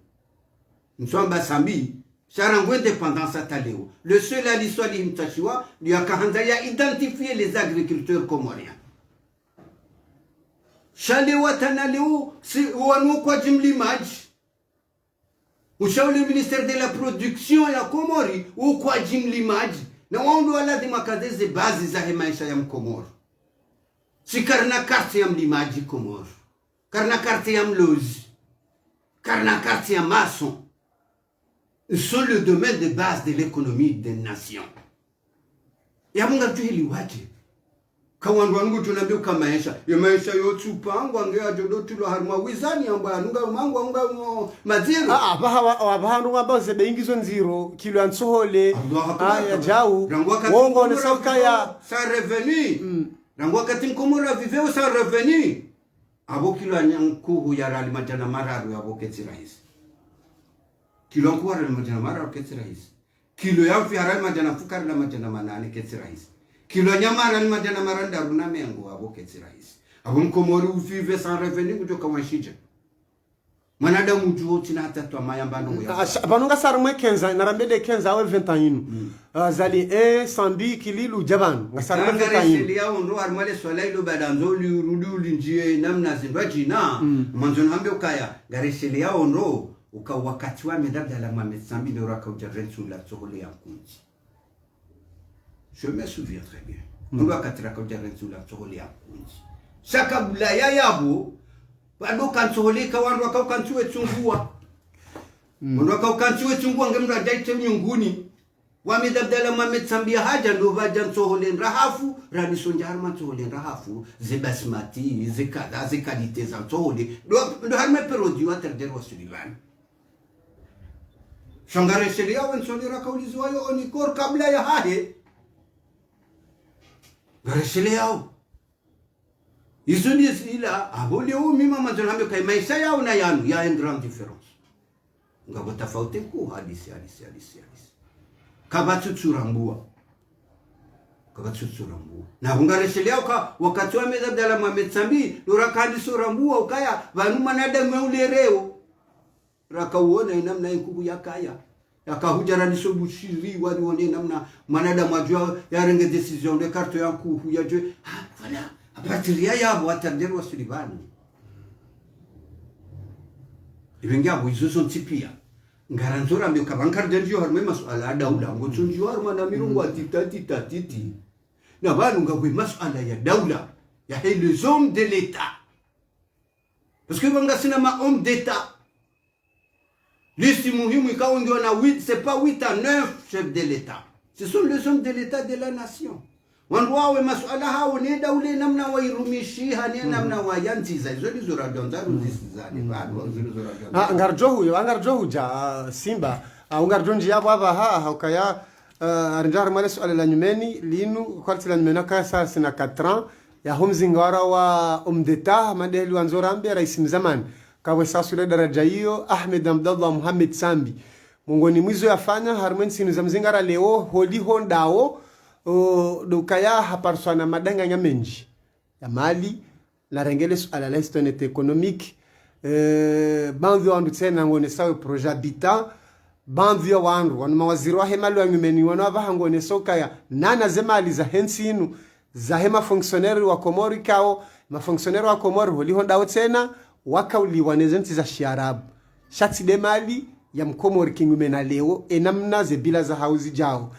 Nswamba Sambi charangu indépendance taleo le seul à l'histoire d'Imtashiwa lui a kahanzaya identifier les agriculteurs comoriens chalewa tanaleo si wanu kwa jimlimaji ushauri ministère de la production ya Komori kwa jimlimaji na waundu lazima kadeze bazi za maisha ya mkomoro si karna karte ya mlimaji Komoro karna karte ya mlozi karna karte ya mason sont le domaine de base de l'économie des nations. Yamunga tuhili waje kawandu wangu tunambia kama maisha yote upangwa ngea jodo tulo harma wizani amba anunga mangu anga maziro abahandu amba zebeingizo nziro kilo ansohole ya jau wongo ne sauka ya sa revenu rangwa kati mkomora viveo sa revenu abo kilo anyankuhu ya rali majana mararu abo keti rahisi kilo ankuhu rali majana mararu keti rahisi kilo ya mfi rali majana fukari la majana manane keti rahisi kilo nyama rali majana maranda runa mengo abo keti rahisi abo mkomori uvive sa revenu kutoka washija manadamu juo tina hata twa mayamba no ya banunga sarmwe kenza narambede kenza awe 21 zali sambi kililu jaban ngasarmwe 21 ndia ndo armale swalailo badanzo lirudu linjie namna zindwaji na mwanzo nambe ukaya gareshele yao ndo wakati wa medabda la Mohamed Sambi ndo raka ujarensu la tsohole ya kunji. Je me souviens très bien ndo wakati raka ujarensu la tsohole ya kunji shaka bulaya yabo bado kansoleka wandu wakaukantuwe chungua wandu wakaukantuwe chungua ngemdu ajaite nyunguni wamedabdala Mohamed Sambi haja ndo vaja nsohole rahafu radisonja harma nsohole rahafu zebasmati zekada zekalite za nsohole ndo harma perodi wa terder wa Sullivan shangare sheria wa nsohole rakaulizi wayo onikor kabla ya hahe garesele yao izo ni ila abole o mima mazonambe kai maisha yao na yanu ya en grande différence ngabo tofauti ku hadisi kabatutsurambua na hungaresele yao wakati wa medabdala Mohamed Sambi lorakandi surambua ukaya vanu manada meulereo rakauona inamna inkubu yakaya yakahujara nisobushiri wali wone namna manada majua ya renge decision de carte yanku ya je voilà Batiria yabo atardero Sullivan. Ibengia buizo son tipia. Ngaranzora mbe kabankar denjo harme masuala daula ngotunjo harma na mirungu atitati. Na banu ngabwe masuala ya daula ya les hommes de l'état. Parce que banga sina ma homme d'état. Liste muhimu ikawa ndio na 8, c'est pas 8 à 9 chefs de l'état. Ce sont les hommes de l'état de la nation. Wanduawe masuala hao ni daule namna wairumishiha ni namna wayanziza hizo ndizo radonzaru zisizani bado hizo radonzaru angarjo ja simba ungarjonji yabo aba ukaya arjar male suala la nyumeni linu kwalti la nyumena ka saa sina 4 ans ya homzingara wa umdeta madeli wanzorambe rais mzamani kawe sasule daraja hiyo Ahmed Abdallah Mohamed Sambi mungoni mwizo yafanya harmen sinu za mzingara leo holi hondao dukaya haparswana madanga nyamenji ya mali la rengele suala la histonete économique bandhi wandu tena ngone sawe projet habitat bandhi ya wandu wanu mawaziri wa hemali wa ngumeni wanu abaha ngone soka ya nana zemali za hensinu za hema fonctionnaire wa Komori kao ma fonctionnaire wa Komori holi hondao tena wakauli wanezenti za shiarabu shati de mali ya mkomori kingumena leo enamna ze bila za hauzi jao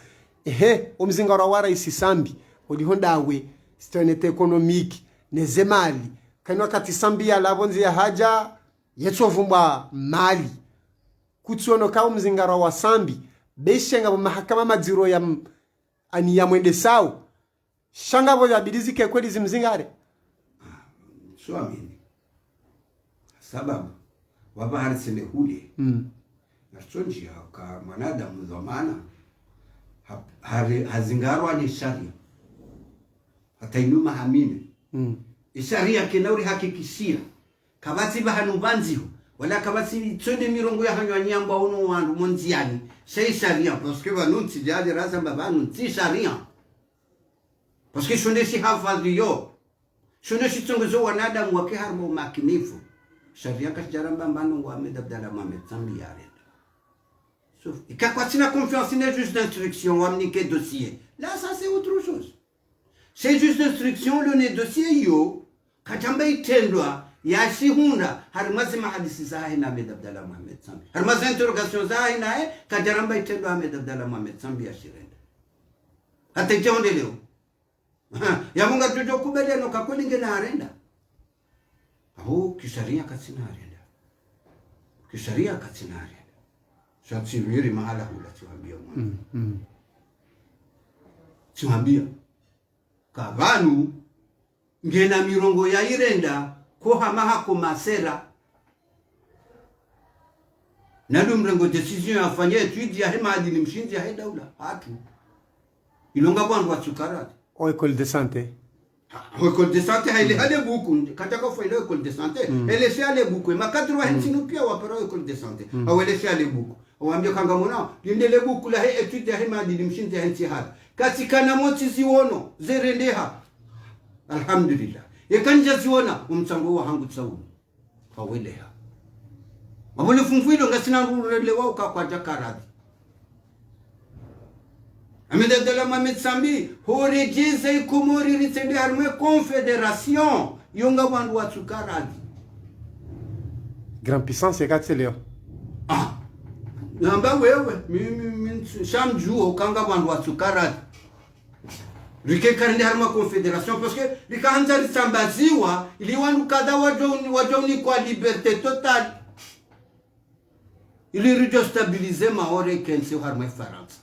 omzingara wa rais Sambi holi hondawe histonete économique nezemali kanwa kati Sambi ya labonzi ya haja yetsovumba mali kutsono ka omzingara wa Sambi beshenga mahakama madziro ya ani ya mwende sawa shanga bo ya bidizi ke kweli zimzingare swamini sababu waba harisele huli na chonji ka mwanadamu dhamana hazingarwa ni sharia hata inuma hamine sharia kenauri hakikishia kabati bahanubanziho wala kabati tsone mirongo ya hanywa nyamba ono wandu monziani sei sharia parce que banunti jadi rasa babanu ti sharia parce que shonde si hafadhiyo shonde si tsongezo wanadamu wake harmo makinifu sharia kasjaramba mbano wa Ahmed Abdallah Mohamed Sambi yare sauf et quand tu n'as confiance in juste d'instruction ou amniquer dossier là ça c'est autre chose c'est juste d'instruction le dossier yo kachamba itendwa ya shihunda harimazima hadisi zahi na Ahmed Abdallah Mohamed Sambi harimazima interrogation zahi na kajaramba itendwa Ahmed Abdallah Mohamed Sambi ya shirenda hata ijonde leo ya munga tujo kubele no kakolinge na arenda kisharia katina arenda shatsiriri mahala hula tuambia mwana tuambia kavanu ngena mirongo ya irenda ko hamaha ko masera nadu mrengo decision afanye etude ya hema adili mshinzi ya daula hatu ilonga bwandu watsukara o école de santé école de santé hale buku kataka fo ile école de santé ele si ale buku makadru hensinu pia wapero école de santé awele si ale buku waambia kanga mona lindele buku la etude ya hema adili mshinzi ya hensi hada katika na moti ziwono zerendeha alhamdulillah yakanja ziona umtsango wa hangu tsawu haweleha wabule funfuilo ngasina rurele wao kwa jakaradi ameda de la Mametsambi horejize ikomori ritende harme confédération yonga wandu wa tsukaradi grand puissance yakati leo namba wewe mimi shamju okanga wandu wa tsukaradi rike karinde harma confédération parce que likaanza risambaziwa ili wandu kadha wajoni kwa liberté totale ili rijo stabiliser maore kensi harma France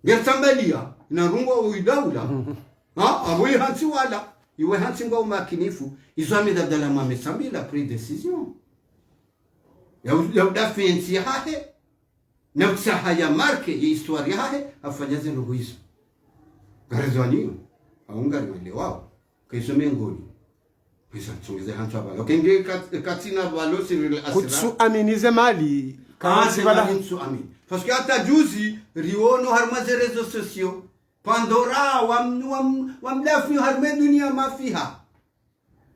gertambalia inarungwa uidaula abui hansi wala iwe hansi ngo makinifu izwami de la Mametsambi la prise décision ya udafensi hahe na usahaya marke ya historia hahe afanyaze ruhuizo garzani aungari wale wao kaisome ngoni kisa tsungize hantu abalo kenge katina balo siril asira kutsu aminize mali kasi bala kutsu amin parce que ata juzi riono harmaze réseaux sociaux pandora wamlafu harme dunia mafiha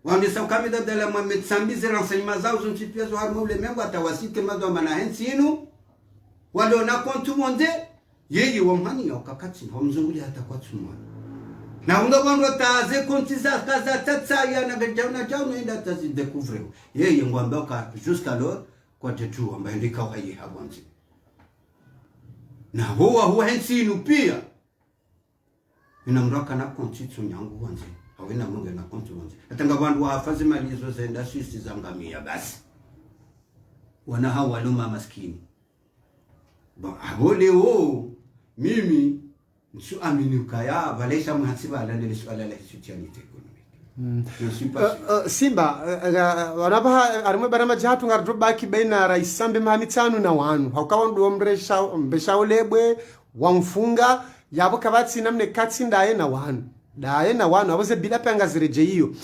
wandesa kamida de la Mametsambi ze renseignements zao zonchipiazo harmo le membo atawasite mazo manahensi inu wale na kontu monde yeye wamhani yakakati homzunguli hata kwa tsumwa na unga bando taze kontiza kaza tatsa ya na gajana jao enda tazi découvrir yeye ngwamba ka jusqu'alors kwa tetu ambaye ndika wahi habonzi na huwa hensinu pia inamraka na kontitsu nyangu wanzi hawena mungu na kontu wanzi atanga bandu wafazi malizo zenda sisi zangamia basi wana hawa waluma maskini ba abole mimi nsu aminuka ya balesha mhasiba ala ni swala la socialité économique Simba wanaba arimo barama jatu ngardo baki baina rais Sambe Mahamitsanu na wanu haukawa ndo mbesha ulebwe wamfunga yabo kabatsi namne katsi ndaye na wanu abaze bila panga zireje hiyo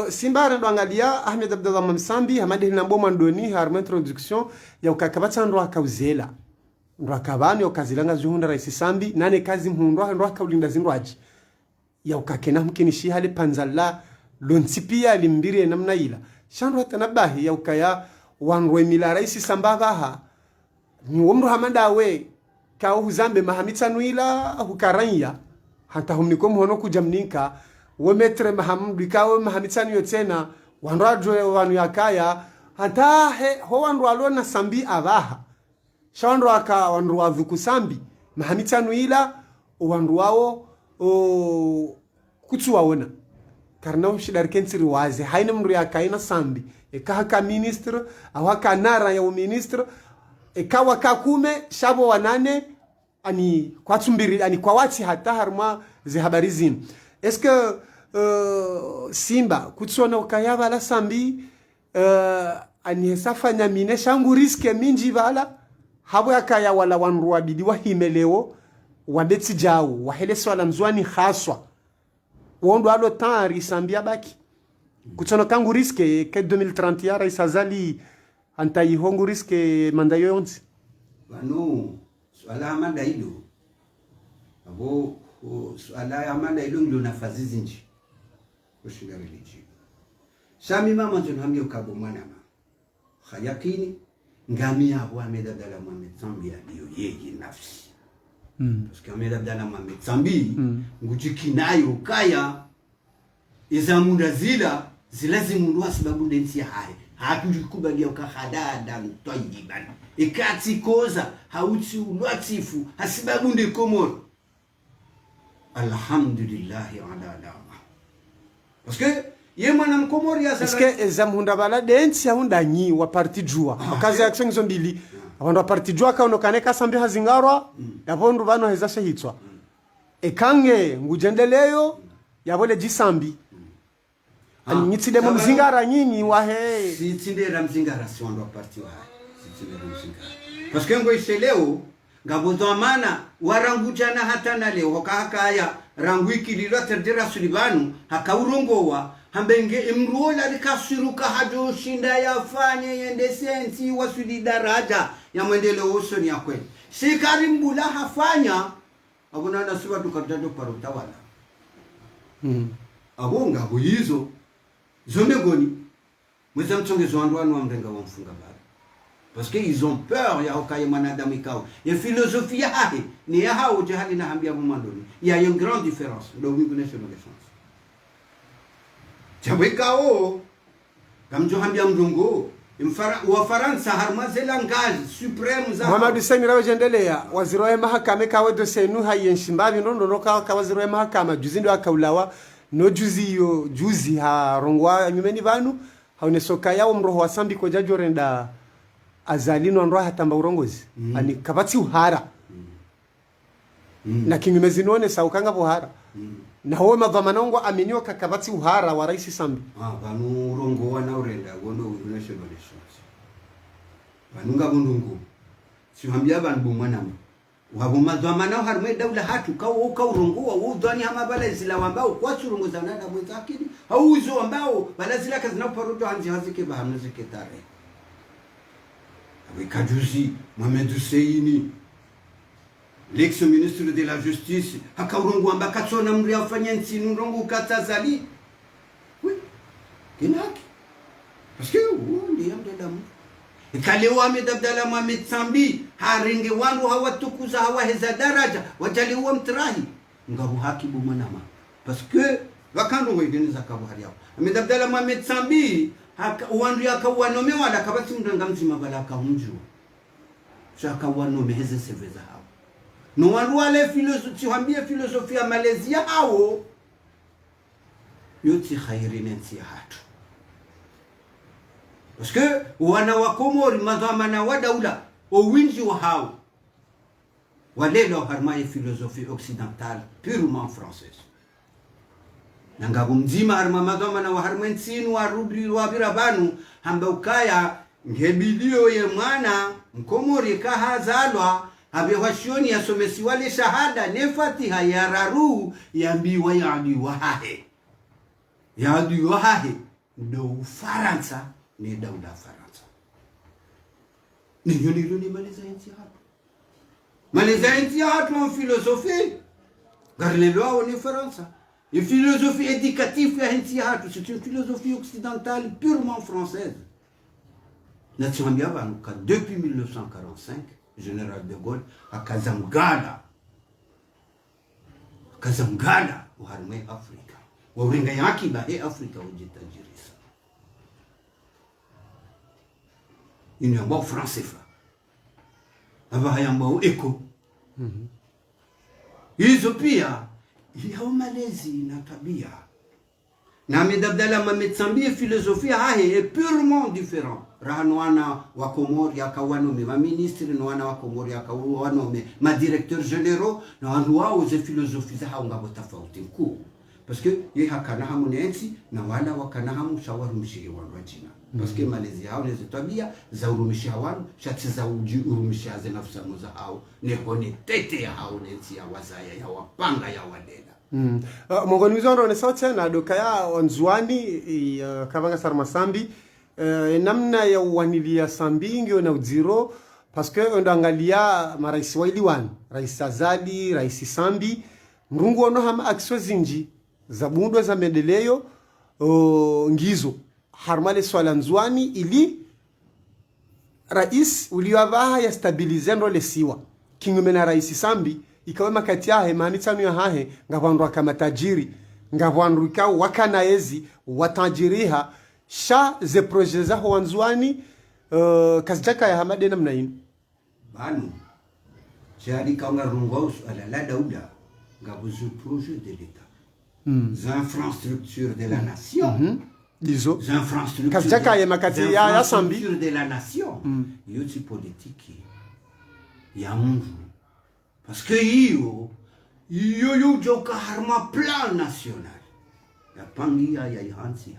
Simba ndo angalia Ahmed Abdallah Mametsambi hamadi hinamboma ndoni harma introduction ya ukakabatsa ndo akauzela ndo akabani okazilanga zuhunda rais Sambi nane kazi mhundo ndo akaulinda zindwaji ya ukakena mkinishi hali panzala lontipia limbire namna ila shandwa tanabahi ya ukaya wanrwe mila rais Sambabaha ni womro hamanda we ka uzambe Mahamitsanu ila hukaranya hata humniko mhono kujamninka we metre Mahamdu kawe Mahamitsanu yotena wanrajwe wanu yakaya hata ho wanru alona Sambi abaha shawandro aka wanru wavuku Sambi Mahamitsanu ila wanru wao kutsu waona karna umshidar kensiri waze haina mndu yakaina Sambi haka ministre awaka nara ya ministre ekawa kakume shabo wanane ani kwa tsumbiri ani kwa wati hata harma ze habari zin est-ce que Simba kutsona ukayaba la Sambi ani hesafanya mine shangu riske minji bala habo yakaya wala wanru wabidi wahimeleo wabetsi jawo wahele swala mzwani khaswa wondo alo tari Sambia baki kutsona kangu riske ke 2030 yara isazali antai hongu riske mandayo yonzi bano swala amanda hilo abo swala amanda hilo ndio nafazi zinji kushinda religion shami mama tunamye ukabo mwana ma khayakini ngamia wa Ahmed Abdallah Mametsambi ndio yeye nafsi parce que Ahmed Abdallah Mametsambi ngujikinayo kaya izamunda zilazimu ndo sababu ndensi hai hatukubali ukahadada mtoyiban ikati koza hauti ulwatifu hasibabu ndekomoro alhamdulillah ala dama parce que ye mwana mkomori ya est-ce que zamunda bala densi hunda nyi wa parti jua kazi action zombili Abandu apartijwa kaonokane kasambi hazingarwa yabondu bano heza shehitswa ekange ngujendeleyo yabole jisambi anyitsile mu mzingara nyinyi wahe sitsindera mzingara si wandu aparti wa sitsindera mzingara parce que ngo isheleo ngabudhamana warangujana hata na leo hokakaya rangwiki lilo terdera sulibanu hakaurongowa hambenge imruola likasiruka hajo shinda yafanye yende sensi wasuli daraja ya mwendeleo usoni ya kweli sikari mbula hafanya abuna nasiba tukatajo para utawala abonga buyizo zomegoni mweza mtongezo wandu wanu wa mrenga wa mfunga bari parce que ils ont peur ya okaye mwanadamu ikao ya philosophie yahe ni ya hao jahali na hambia bumandoni il y a une grande différence le wingu national défense Jabekao kamjo hambia mdungo wa Faransa harmaze langage supreme za Muhammad Hussein rawe jendelea waziri wa mahakama kawe dosenu hayenshimbabi ndondo ka waziri wa mahakama juzi ndo akaulawa no juzi yo juzi ha rongwa nyumeni banu haunesoka yao mroho wa sambi ko jajo renda azalino ndo hatamba urongozi ani kabati uhara na kinyume zinone saukanga buhara na huwe madhamana ngo ameniwa kakabati uhara wa rais sambi banu urongo wana urenda gono national relations banunga bundungu sihambia banbu mwanama wabo madhamana harme dawla hatu ka urongo wa udhani hama bala zila ambao kwa surungo za nada mwenzakini hauzo ambao bala zila kazi na parodo hanzi hazike ba hamzike tare avec kajuzi Mohamed Hussein l'ex-ministre de la justice hakaurongo amba katsona mri afanya nsinu rongo katazali oui kinaki parce que ndi amdamu ikalewa Abdalla Mohamed Sambi haringe wandu hawatukuza hawaheza daraja wajaliwa mtrahi ngabu hakibu manama parce que wakando ngwegeniza kabari yao Abdalla Mohamed Sambi wandu yakawanome wala kabati mndanga mzima bala kahunju shaka wanome heze seveza hao no wandu wale filosofia filosofia Malaysia hao yoti khairin nsi hatu parce que wana wa Komori madhamana wa daula o winji wa hao walelo harmaye philosophie occidentale purement française nangabu mzima harma madhamana wa harmensinu wa rubri wa birabanu hamba ukaya ngebilio ye mwana mkomori kahazalwa abe washoni yasomesi wale shahada ne fatiha ya raru yambiwa yadiwa hahe ndo Faransa ni daula Faransa niyo ni Malaysia nchi hatu en philosophie garlelo ni Faransa une philosophie éducative ya nchi hatu c'est une philosophie occidentale purement française nationambia banuka depuis 1945 Général de Gaulle akazamgala uharme Afrika waurenga yaki ba Afrika ujitajirisa ina mbao français fa aba hayambao eko hizo pia yao malezi na tabia na Abdalla Mohamed Sambi philosophie hahe est purement différent rahanoana wa Komori akawano me ministre no wana wa Komori akawano me ma directeur généraux na wao ze philosophie za haunga tofauti kuu parce que ye hakana hamunensi na wala wakana hamu shawaru mshiri wa China parce que Malaysia hao ni tabia za urumishi hawanu shati za urumishi za nafsa moza hao ne kone tete ya hao nensi ya wazaya ya wapanga ya wadela mongoni mizondo ne sauti na dokaya wanzuani kabanga sarma sambi namna ya uwanilia sambingi na uziro parce que ndo angalia marais wailiwan rais Azali rais Sambi mrungu ono hama aksio zinji za bundo za mendeleo ngizo harmale swala nzwani ili rais uliwabaha ya stabilizendo lesiwa kinyume na rais Sambi ikawe makati yahe manitsanu ya hahe ngavandwa kama tajiri ngavandwa kao wakana ezi watajiriha sha ze projet za wanzwani kazitaka ya hamade namna hii banu jadi kaunga rungos ala la daula ngabuzu projet de l'état les infrastructures de la nation dizo infrastructures ya makati ya sambi de la nation yote politiki ya mundu parce que hiyo joka harma plan national ya pangia ya ihansi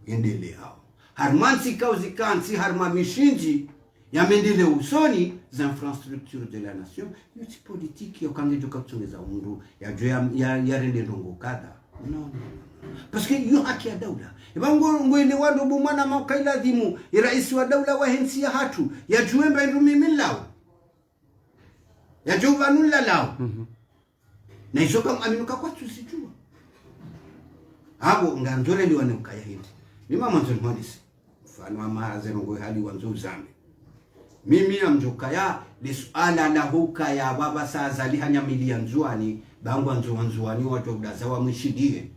endelea harmansi kauzi kansi harma mishinji ya mendele usoni za infrastructure de la nation yote politiki yokange joka kutsongeza mundu ya rende ndongo kada no. Parce que yu haki ya daula ibango ngwene wado bumana makaila dhimu rais wa daula wa hensi ya hatu ya juemba ndumi milao ya juvanula lao na isoka aminuka kwa tusijua hapo ngandole liwane ukaya hindi ni mama nzoni mwandisi mfano wa mahaze ngwe hali wanzo uzame mimi amjokaya lisuala la huka ya baba sasa lihanya milia nzuani bangu nzuani watu udazawa mwishidie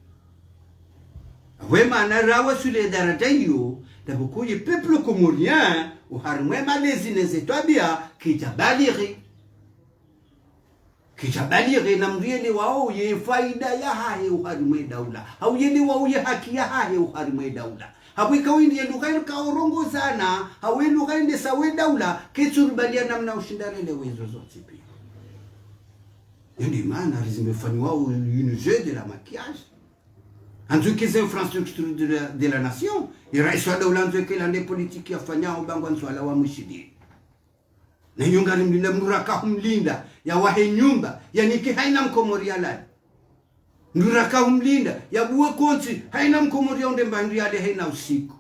wema na rawa sule daraja hiyo tabukuye peuple comorien uharmwe malezi nezetwabia kijabaliri na mriele wao ye faida ya haye uharmwe daula au yele wao ye haki ya haye uharmwe daula habika windi yelukaini ka orongo sana hawelu kainde sawe daula ketsurbalia namna ushindane wezo zote pia ndi maana zimefanywa unité de la maquillage en tout cas infrastructure de la nation rais wa daula nzeke la politique yafanya ubango nswala wa mshidi na yungari mlinda muraka humlinda ya wahe nyumba yanike haina mkomoria la muraka humlinda ya buwe konti haina mkomoria onde mbandi yale haina usiku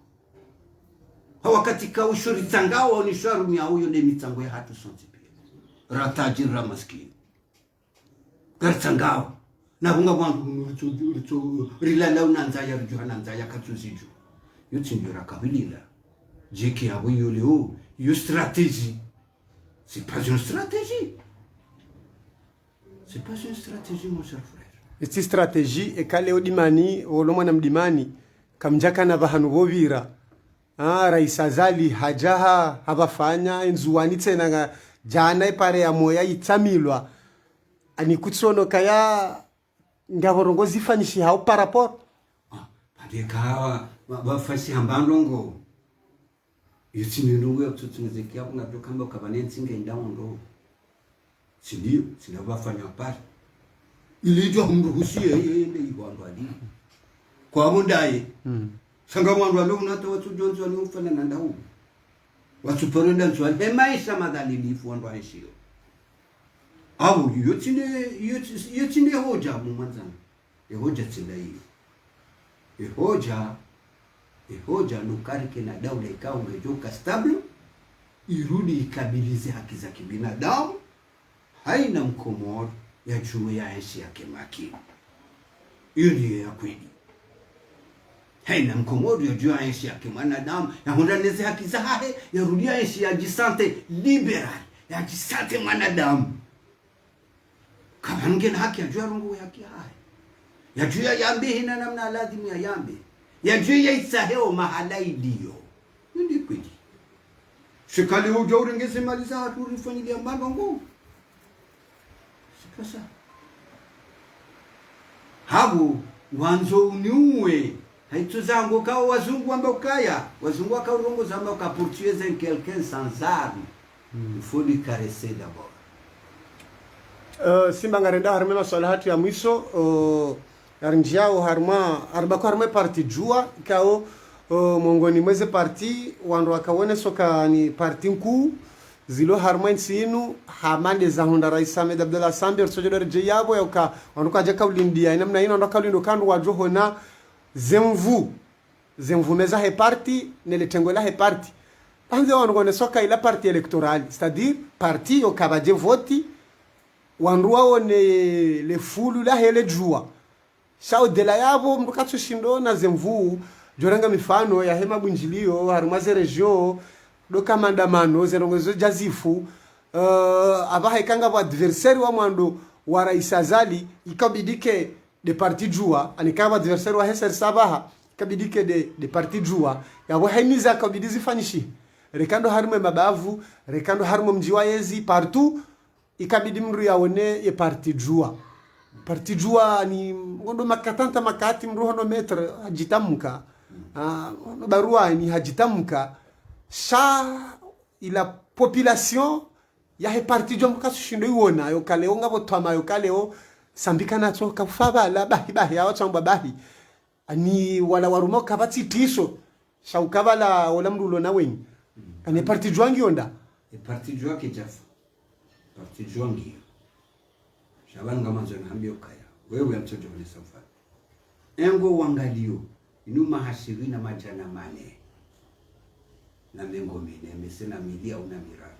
wakati ka ushuri tangao ni sharu mia huyo de mitango ya hatu sonti pia ratajira maskini gartangao na bunga wangu rilala unanzaya rujuhana nzaya katuziju yote ndio rakabilila jeki abo yoleo yo stratégie c'est pas une stratégie mon cher frère iti stratégie ekale odimani olomwana mdimani kamjaka na bahanu bovira rais azali hajaha habafanya enzuani tena jana ipare ya moya itamilwa ani kutsono kaya ngaborongo zifanyishi hao par rapport padeka bafashi hambandongo yitini ndongo yatutsinzekia kuna dokamba kabanensi ngenda ndo sindio sinabafanya par ilijo mruhusie yende ibando ali kwa mundaye sanga mwandu alo unato watu jonzo ni ufana na ndau watu porenda nzwa maisha madhalilifu ndo aishio abu yotine hoja mumanzana hoja tsilai hoja nukarike na daula ikawa ungejoka stable irudi ikabilize haki za kibinadamu haina mkomoro ya juu ya nchi yake makini ili ya kweli haina mkomoro ya juu ya nchi yake mwanadamu ya hundaneze haki za hahe ya rudia nchi ya jisante liberal ya jisante mwanadamu kama ngena haki ya juu ya rungu ya hahe ya juu ya yambe hina namna lazima ya yambe ya juu ya isaheo mahala idio ndi kweli shikali hoja urengeze mali za watu ulifanyilia mambo ngumu sikasa habu wanzo uniue haituzangu kao wazungu ambao kaya wazungu akarongo zamba ka pourtuiser quelqu'un sans arme il faut lui caresser d'abord simba ngarenda harme maswala hatu ya mwisho yarinjiao harma parti jua kao mongoni mweze parti wandu wakawone soka ni parti nkuu zilo harma nsinu hamande za honda rais Ahmed Abdallah Sambi orsojoder jeyabo yoka wandu kaje kaulindia namna ino ndo kaulindo kandu wajohona zemvu meza he parti nele tengola he parti anze wandu kone soka ila parti electorale c'est-à-dire parti yokabaje voti wandu waone le fulu la hele jua shao dela yabo mkatsu shindo na zemvu joranga mifano ya hema bunjilio harumaze region doka mandamano zerongezo jazifu abaha ikanga wa adversaire wa mwando wa rais Azali ikabidike de parti jua anikaba adversaire wa Heser Sabaha ikabidike de parti jua yabo haimiza kabidizi fanishi rekando harume mabavu rekando harume mjiwa yezi partout ikabidi mru yaone ye parti jua ni ngondo makatanta makati mru hono metre ajitamka barua ni hajitamka sha ila population ya he parti jom kasushindo iwona yo kaleo ngabo twama yo kaleo sambika nacho kafabala bahi ya watu bahi ani wala waruma kabati tisho sha ukabala wala mrulo na wenyi kane parti jwangi onda e parti jwa ke jafa parti jwangi shabanga manzo na hambio kaya wewe mtoto wa safari engo wangalio inuma hashirina majana mane na mengo mine mesena milia una mirara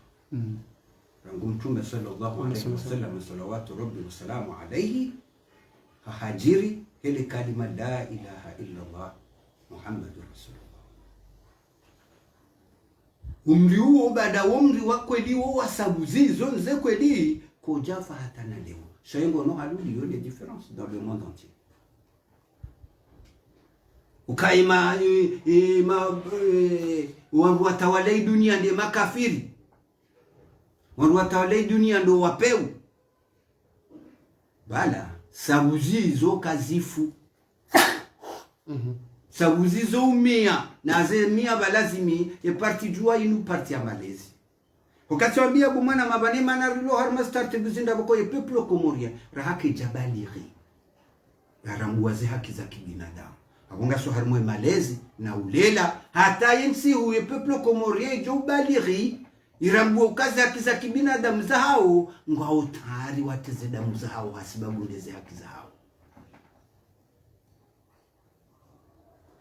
rangu mtume sallallahu alaihi wasallam salawatu rabbi wa salamu alayhi hajiri ile kalima la ilaha illa Allah muhammadur rasulullah umri huo baada umri wa kweli wa sababu zizo nze kweli kojafa hata na leo shayengo no haluli yo les différences dans le monde entier ukaima watawalai dunia ndio makafiri watawalai dunia ndio wapeu bala sabuzi zo kazifu sabuzi zo umia na zemia balazimi e parti jua inu parti ya malezi ukatwambia bumana mabane manarilo harma start guzinda bako ye peuple comorien rahaki jabaliri yaranguaze haki za kibinadamu abonga so harmo malezi na ulela hata yensi huye peuple comorien jo baliri irambu ukazi haki za kibinadamu za hao ngao tayari wateze damu za hao hasibabu ndeze haki za hao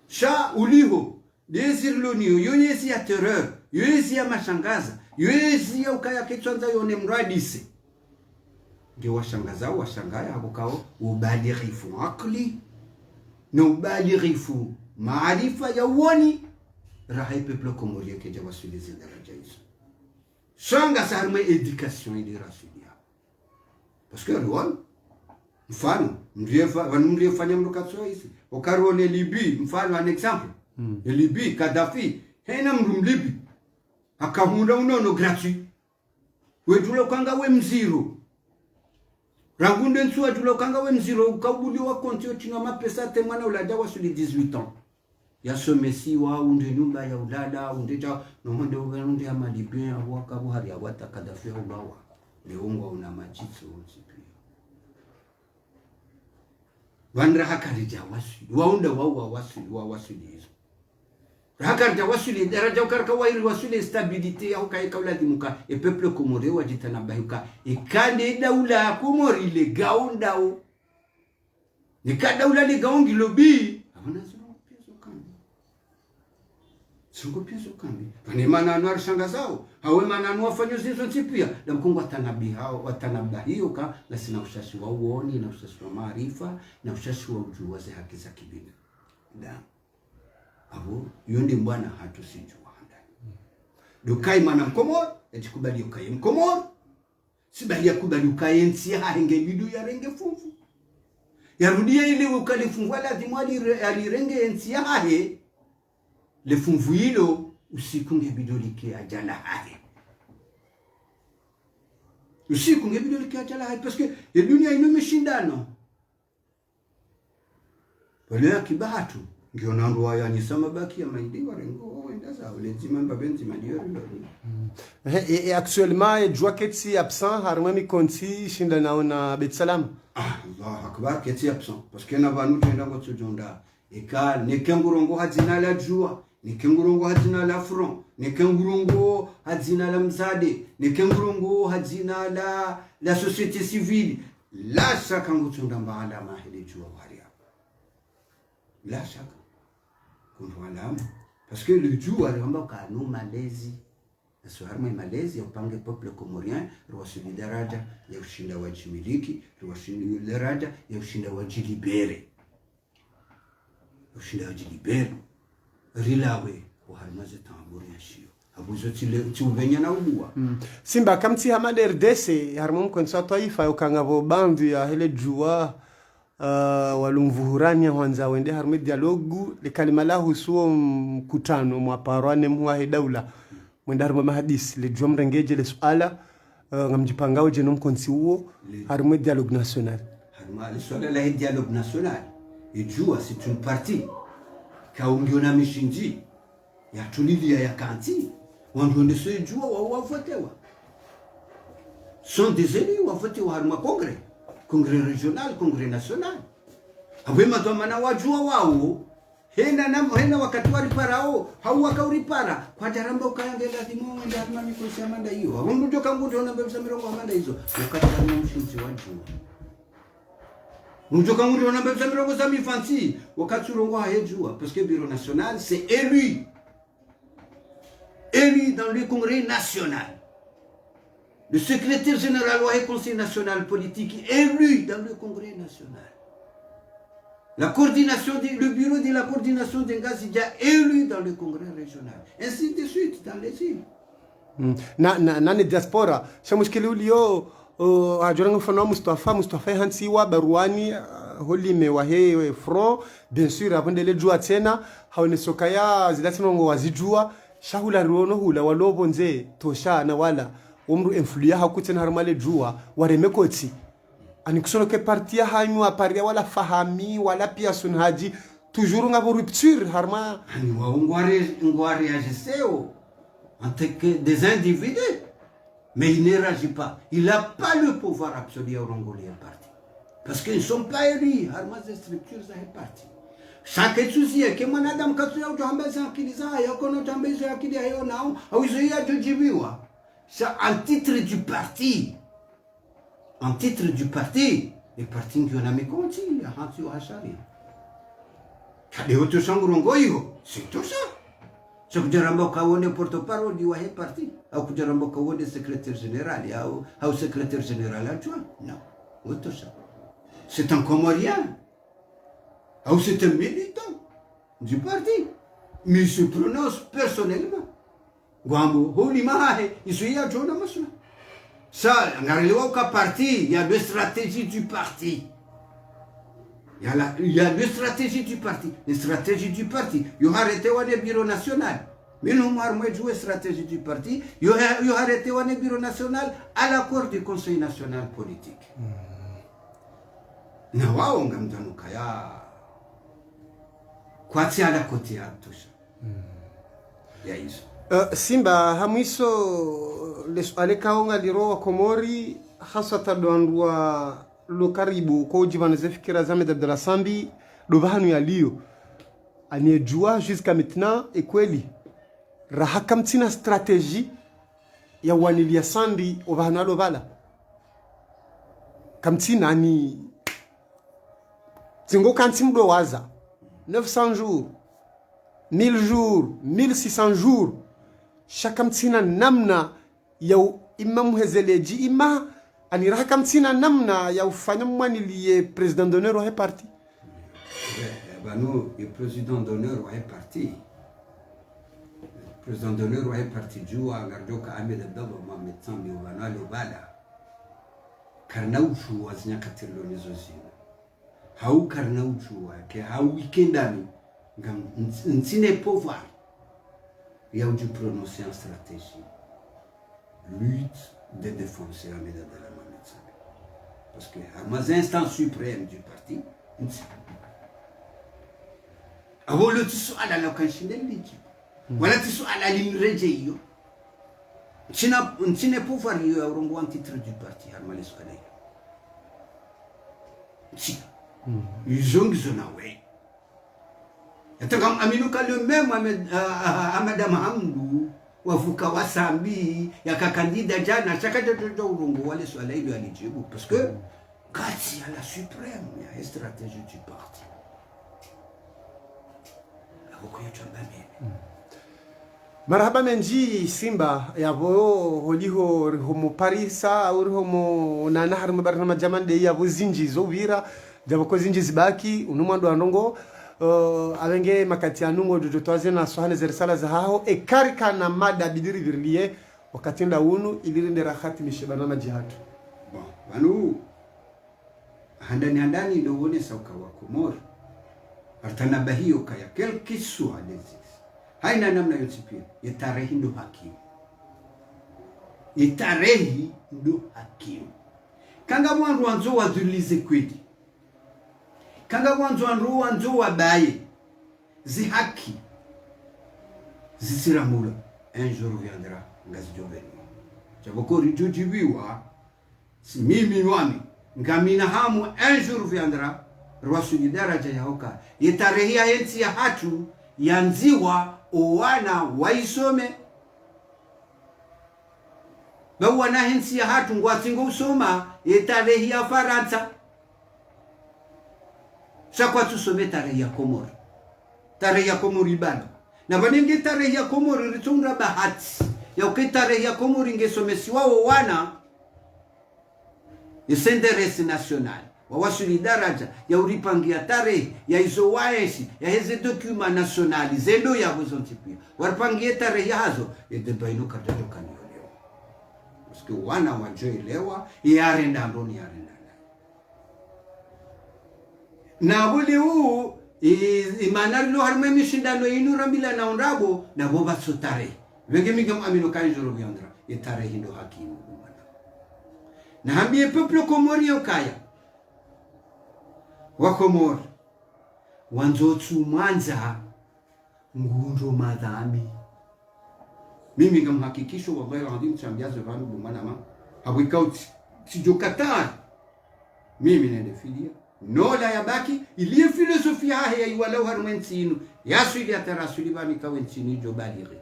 sha uliho desir lonio yoyesi ya terreur yoyesi ya mashangaza yoyesi ya ukaya kichwanza yone mradisi ndio washangaza washangaya hakukao ubalighifu akli na ubalighifu maarifa ya uoni rahai peuple comorien ke jawa sulizi daraja hizo shanga sarme education ili rasulia parce que ruon mfano mliefanya mlokatso hizi ukarone Libye mfano un exemple Libye Gaddafi hena mrumlibi akamunda unono gratuit wetulo kanga we mziro rangunde nsuwa tulo kanga we mziro ukabuli wa kontio chino mapesa te mwana ulada wa suli 18 ans ya somesi wa unde nyumba ya ulada unde ja no monde unde ya malibien awaka buhari awata Gaddafi ubawa leungwa una majitso nsipia Wandra hakarija wasuli waunda wa wasuli hizo hakarija wasuli daraja ukarka wairi wasuli stabilite au kai kauladi muka e peuple comorien wajitana bayuka e kande daula komori le gaundao ni kadaula le gaungi lobi abana Sungo piezo kambi. Kani mananu arshanga zao. Hawe mananu wafanyo zizo ntipia. Na mkungu watanabi hao, watanabi ka na sina ushashi wa uoni, na ushashi wa maarifa, na ushashi wa ujua ze haki za kibina. Da. Abo, yundi mbwana hatu sijua handani. Dukai mana mkomor, ejikubali ukai mkomor. Sibali ya kubali ukai nsi ya henge bidu ya renge funfu. Ya rudia ili ukalifungu wala dhimwali alirenge nsi ya hahe. Le funvuilo usiku ngebidolike ajala hahe. Usiku ngebidolike ajala hahe parce que la dunia ina mashindano. Wale kibahatu ndio nando waya ni samabaki ya maidi warengo wenda za wale zimamba benzi madiori ndo. Et actuellement joie ketsi absent harma mi konti shinda naona betsalam. Allah akbar ketsi absent parce que na vanu tenda ngotso jonda eka nekengurongo hazina la jua nekengurongo hazina la front nekengurongo hazina la mzade nekengurongo hazina la société civile la shaka ngotunda mbala mahili jua waria la shaka kunwala parce que le jua amba kanu malezi Suharma malezi ya upange peuple comorien ruwasili daraja ya ushinda wajimiliki ruwasili daraja ya ushinda wajilibere ushinda wajilibere rilawe uharmaze tamburi ya shio abuzo tubenya na ubua simba kamti hamade RDC harmum konsa taifa ukangabo bandu ya hele jua walumvuhurania wanza wende harme dialogu le kalima la husuo mkutano mwaparwane mwa daula mwenda harma mahadisi le jua mrengeje le suala ngamjipangao je nomkonsi huo harme dialogue national harma le suala la dialogue national et jua c'est une partie kaungiona mishinji ya tulilia ya kanti wandu ne se jua wa votewa sont des élus wa votewa harma congrès régional, congrès national. Awe matomana wajua wao hena wakati wariparao hauwakauripara kwa jaramba ukayange lazima uende harma mikosi amanda hiyo awundu joka ngudo na mbebisa mirongo amanda hizo wakati harma mshinzi wajua Nous avons besoin de amis fancy. Wakati urongo haejua parce que bureau national c'est élu dans le congrès national. Le secrétaire général du conseil national politique élu dans le congrès national. La coordination le bureau de la coordination des gaz est déjà élu dans le congrès régional. Ainsi de suite dans les îles. Na diaspora shamushkili ulio ajoranga mfano Mustafa hansiwa baruani holime wa he fro bien sûr apondele jua tena haone sokaya zilatinongo wazijua shahula riono hula walobonze tosha na wala umru influya hakutena harmale jua waremekoti ani kusono ke partia hanyu aparia wala fahami wala pia sunhaji toujours ngabo rupture harma ani wa ngware ageseo en tant que des individus. Mais il ne réagit pas. Il n'a pas le pouvoir absolu au Rongolais parti. Parce qu'ils ne sont pas élus. Harmas des structures est parti. Chaque souci est que mon adam katsuya ujambeza akiliza yakono jambeza akili ayo nao awizoya jojibiwa. Ça en titre du parti. En titre du parti, les partis qui ont ami conti, hantu hashari. Kade auto sangurongoyo, c'est tout ça. So kujaramba kaone porte-parole du wahe parti au kujaramba kaone secrétaire général au secrétaire général adjoint. Non, autre ça. C'est un Comorien. Ou c'est un militant du parti. Mais il se prononce personnellement. Guambo, Holimahe, il se y a John Amasuna. Ça, dans le parti, il y a deux stratégies du parti. Il y a deux stratégies du parti. Une stratégie du parti. Il y aura arrêté le bureau national. Mais nous avons joué la stratégie du parti. Il y aura arrêté le bureau national à l'accord du Conseil national politique. Nawa ongamdanukaya. Kwa tia la côté à tout ça. Ya hizo. Simba hamiso alekaonga liroa Komori hasa tadondwa lo karibu kwa ujivana zefikira Ahmed Abdallah Sambi dobahanu yaliyo anejua jusqu'à maintenant ekweli rahaka mtina stratégie ya wanilia Sambi obahanu alobala kamtina ni zingo kantimdo waza 900 jours 1000 jours 1600 jours shaka mtina namna ya imam hezeleji ima aniraka kamtina namna ya ufanya mwaniliye président d'honneur wa parti. Bano le président d'honneur wa parti. Président d'honneur wa parti jua ngardoka Ahmed Abdallah Mohamed Sambi wana lobala. Karnauchu waznya katirlo nizozina. Hau karnauchu ke hau weekendani ngam ntine pouvoir. Il y a eu prononcé en stratégie. Lutte des défenseurs Ahmed Abdallah Mohamed Sambi. Parce que à les instances suprêmes du parti, avant le tissu à la location de l'Égypte. Voilà le tissu à la ligne régie. Tu n'es pas varié au titre du parti, Armales Kalei. Si. Ils ont oui. Et quand Aminouka le même Amadam Hamdou, wavuka wasambi yakakandida jana chaka jojo urongo wale swala hilo alijibu parce que kati à la suprême ya stratégie du parti abokoyo chambame marhaba menji Simba yabo holiho homo parisa au homo nana harma barnama jamande yabo zinji zovira jabo ko zinji zibaki unumando andongo alenge makati anungo jojotoaze na sohane zerisala za hao ekarika na mada bidiri virliye wakatinda unu ilirinde rahati mishibana na jihatu. Bon, wanu handani ndo wone sauka wa Komori artanaba hiyo kaya kelki sualezi haina namna yotipia yetarehi ndo hakimu yetarehi ndo hakimu kanga mwandu wanzo wazulize kweli kanga mwanzo wanzo wabaye zihaki zisiramula un jour viendra ngazijoveni chaboko rijujibiwa si mimi nwami ngamina hamu un jour viendra rwasuli daraja ya hoka yetarehia yensi ya hatu yanziwa owana waisome bawana hensi ya hatu ngwatingo usoma yetarehia Faransa shakwa tusome tarehe ya Komori. Tarehe ya Komori bana. Na banenge tarehe ya Komori ritunga bahati. Ya ukitarehe ya Komori ngesomesiwa wana yesenderesi national. Wawasuli daraja ya uripangia tarehe ya izo waeshi ya heze dokuma nationali zendo ya hozontipi. Waripangia tarehe hazo yedeba ino katato kaniolewa. Usiku wana wajoelewa yarenda ndoni yarenda. Na buli huu imanarilo harme mishindano inu rambila na unrabo na boba sotare wenge migam amino kanjoro biondra yetare hindo hakimu kumana na hambie peuple komori yokaya wakomor wanzotu manza ngundo madhambi mimi ngam hakikisho wallahi alazim chambiazo vanu bumana ma habikauti sijokatar mimi nende filia nola yabaki iliye filosofia hahe ya iwalau harmensinu yasuli atarasuli bani kawensini jobalire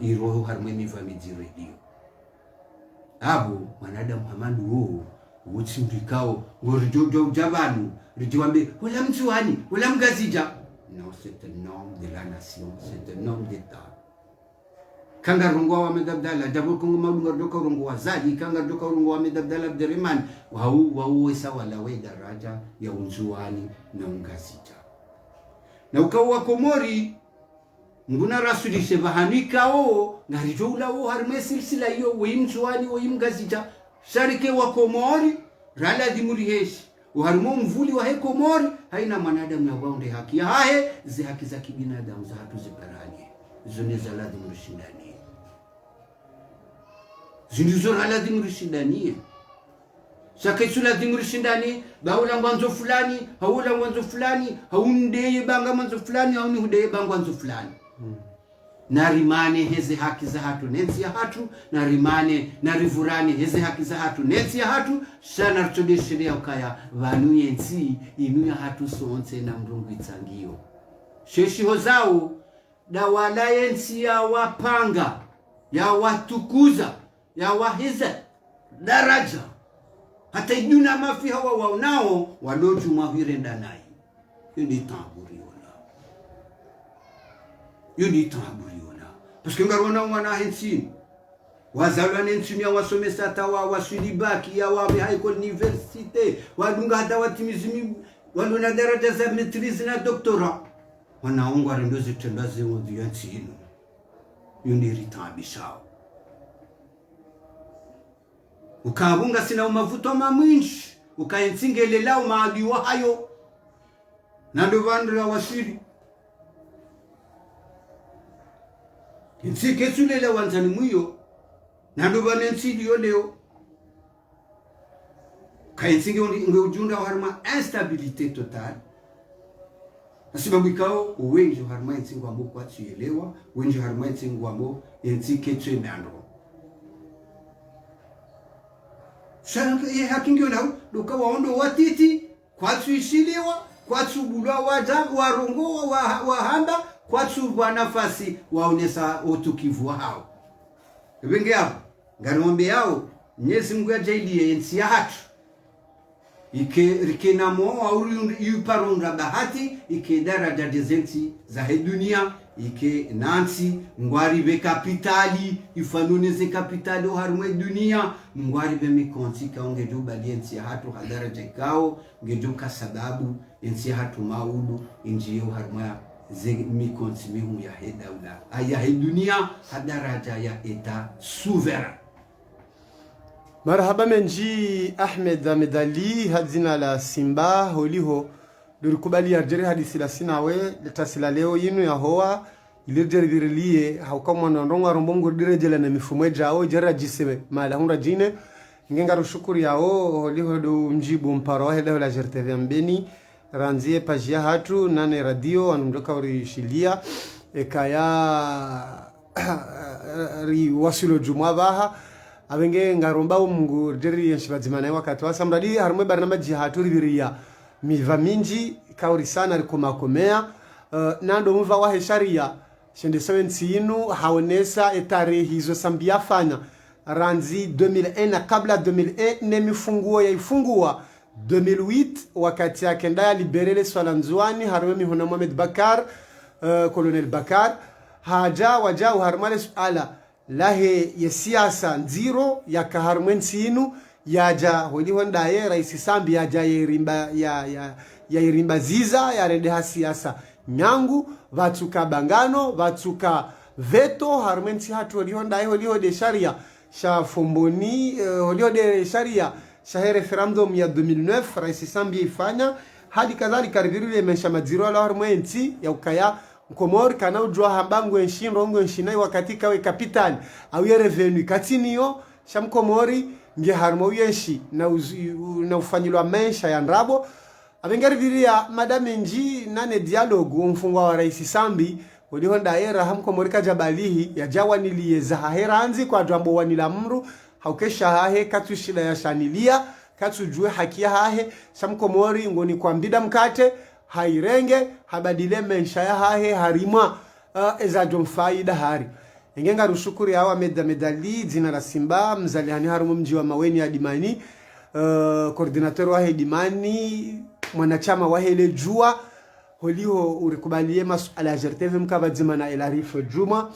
iroho harmeni famidire dio abu wanadamu hamadu huo utsindikao ngorijojo jabanu rijiwambe wala mtuani wala mgazija non c'est un homme de la nation c'est un homme d'état kanga rungwa wa medabdala jabo kungu madunga doka rungwa zadi kanga doka rungwa wa medabdala abdurrahman wau wesa wala we daraja ya unzuani na ungazija na ukawa Komori nguna rasuli sebahanika o na rijoula o harme silsila hiyo we mzuani we mgazija sharike wa Komori rala dimuriheshi uharmo mvuli wa he Komori haina mwanadamu ya waunde haki ya hahe zi haki za kibinadamu za hatu zibarani zone za lazima mshindani zindizo lazima mshindani shakaisu lazima mshindani baula mwanzo fulani haula mwanzo fulani haundeye banga mwanzo fulani hauni hudeye banga mwanzo fulani narimane heze haki za hatu nensi ya hatu narimane narivurani heze haki za hatu nensi ya hatu shana rtodeshere ukaya vanu yensi inu ya hatu sonse na mrungu itsangio sheshi hozao dawala yensi ya wapanga ya watukuza ya wahiza daraja hata iduna mafi hawa waonao waloju mahirenda nai yundi tamburi wala yundi tamburi wala paske ngarona wana hensi wazalwa nensumia wasomesa tawa wasulibaki ya wabi haiko universite wadunga hata watimizimi waluna daraja za maîtrise na doctorat wanaongwa rendoze tendaze wodiyansi ino yundi ritabishao ukabunga sina umavuto mamwinshi ukaensingelela umaadiwa hayo na ndovandra wasiri insike sulela wanzani mwiyo na ndovane nsidi yo leo kaensinge ujunda harma instabilité totale asibabu ikao uwenjo harma insingo ambo kwa chielewa uwenjo harma insingo ambo insike tsemando shanga ye hakingi ona doka waondo watiti kwatsu ishiliwa kwatsu bulwa warongo wahamba kwatsu bwa nafasi waonesa utukivu hao wenge hapo ngariombe yao Mwenyezi Mungu ajalie yensi ya hatu ike rikenamo au yuparunga bahati ike daraja dezenti za dunia ike nansi ngwari be kapitali ifanuneze kapitali harumwe dunia ngwari be mikonti kaonge juba liensi ya hatu hadaraja kao ngejuka sababu yensi ya hatu maudu injiyo harumwa ze mikonti mihu ya hedaula aya dunia hadaraja ya eta souverain. Marhaba menji Ahmed Medali hadzina la Simba holiho durikubali arjeri hadisi la sinawe letasila leo yinu ya hoa ilirjerilie haukamwa ndonga rombongo direjela na mifumo jao jera jiseme mala hunda jine ngenga rushukuri yao holiho do mjibu mparo hele la jerteve mbeni ranzie pajia hatu nane radio anundoka urishilia ekaya ri wasilo jumwa baha abenge ngaromba mungu deri yenshibadzimana wakati wasamradi harumwe barnama jihatu ribiria miva minji kauri sana rikomakomea nando mva wa sharia shende 7 haonesa etare hizo sambia fanya ranzi 2001 kabla 2001 ne mifunguo yaifungua 2008 wakati yake ndaya liberele swala nzuani harumwe mihona Mohamed Bakar Colonel Bakar haja waja harmale suala lahe ya siasa nziro ya kaharmwen sinu yaja holi hondaye rais Sambi yaja ya irimba ziza ya rende ha siasa nyangu vatuka bangano vatuka veto harmwen si hatu holi hondaye holi hode sharia sha fomboni holi hode sharia sha referendum ya 2009 rais Sambi ifanya hadi kadhalika rivirule mesha madziro ala harmwen si ya ukaya Komori kana ujua hambangu rongo nshinai wakati kawe kapital au ya revenu katini yo shamkomori nge harmo yenshi na ufanyilwa mensha ya nrabo abengari viria madame nji nane dialogu mfungwa wa rais Sambi ulihonda era hamkomori kajabalihi ya jawa nilieza hahera anzi kwa jambo wanila mru haukesha hahe katu shida ya shanilia katu jue hakia hahe shamkomori ngoni kwa mbida mkate hairenge habadile mensha ya hahe harima ezajo faida hari ingenga rushukuri hawa medali zina la Simba mzalihani harumu mji wa Maweni ya Dimani koordinator wa Dimani mwanachama wa hele jua holiho urikubalie masuala ya JRTV mkabadzima na elarifu juma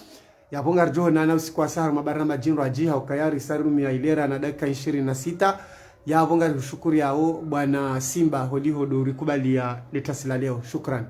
ya bonga rjoho na usiku wa sahara mabarna majinro ajiha ukayari sarumi ya ilera na dakika 26 ya bonga rushukuri yao bwana Simba holiho do urikubalia letasila leo. Shukran.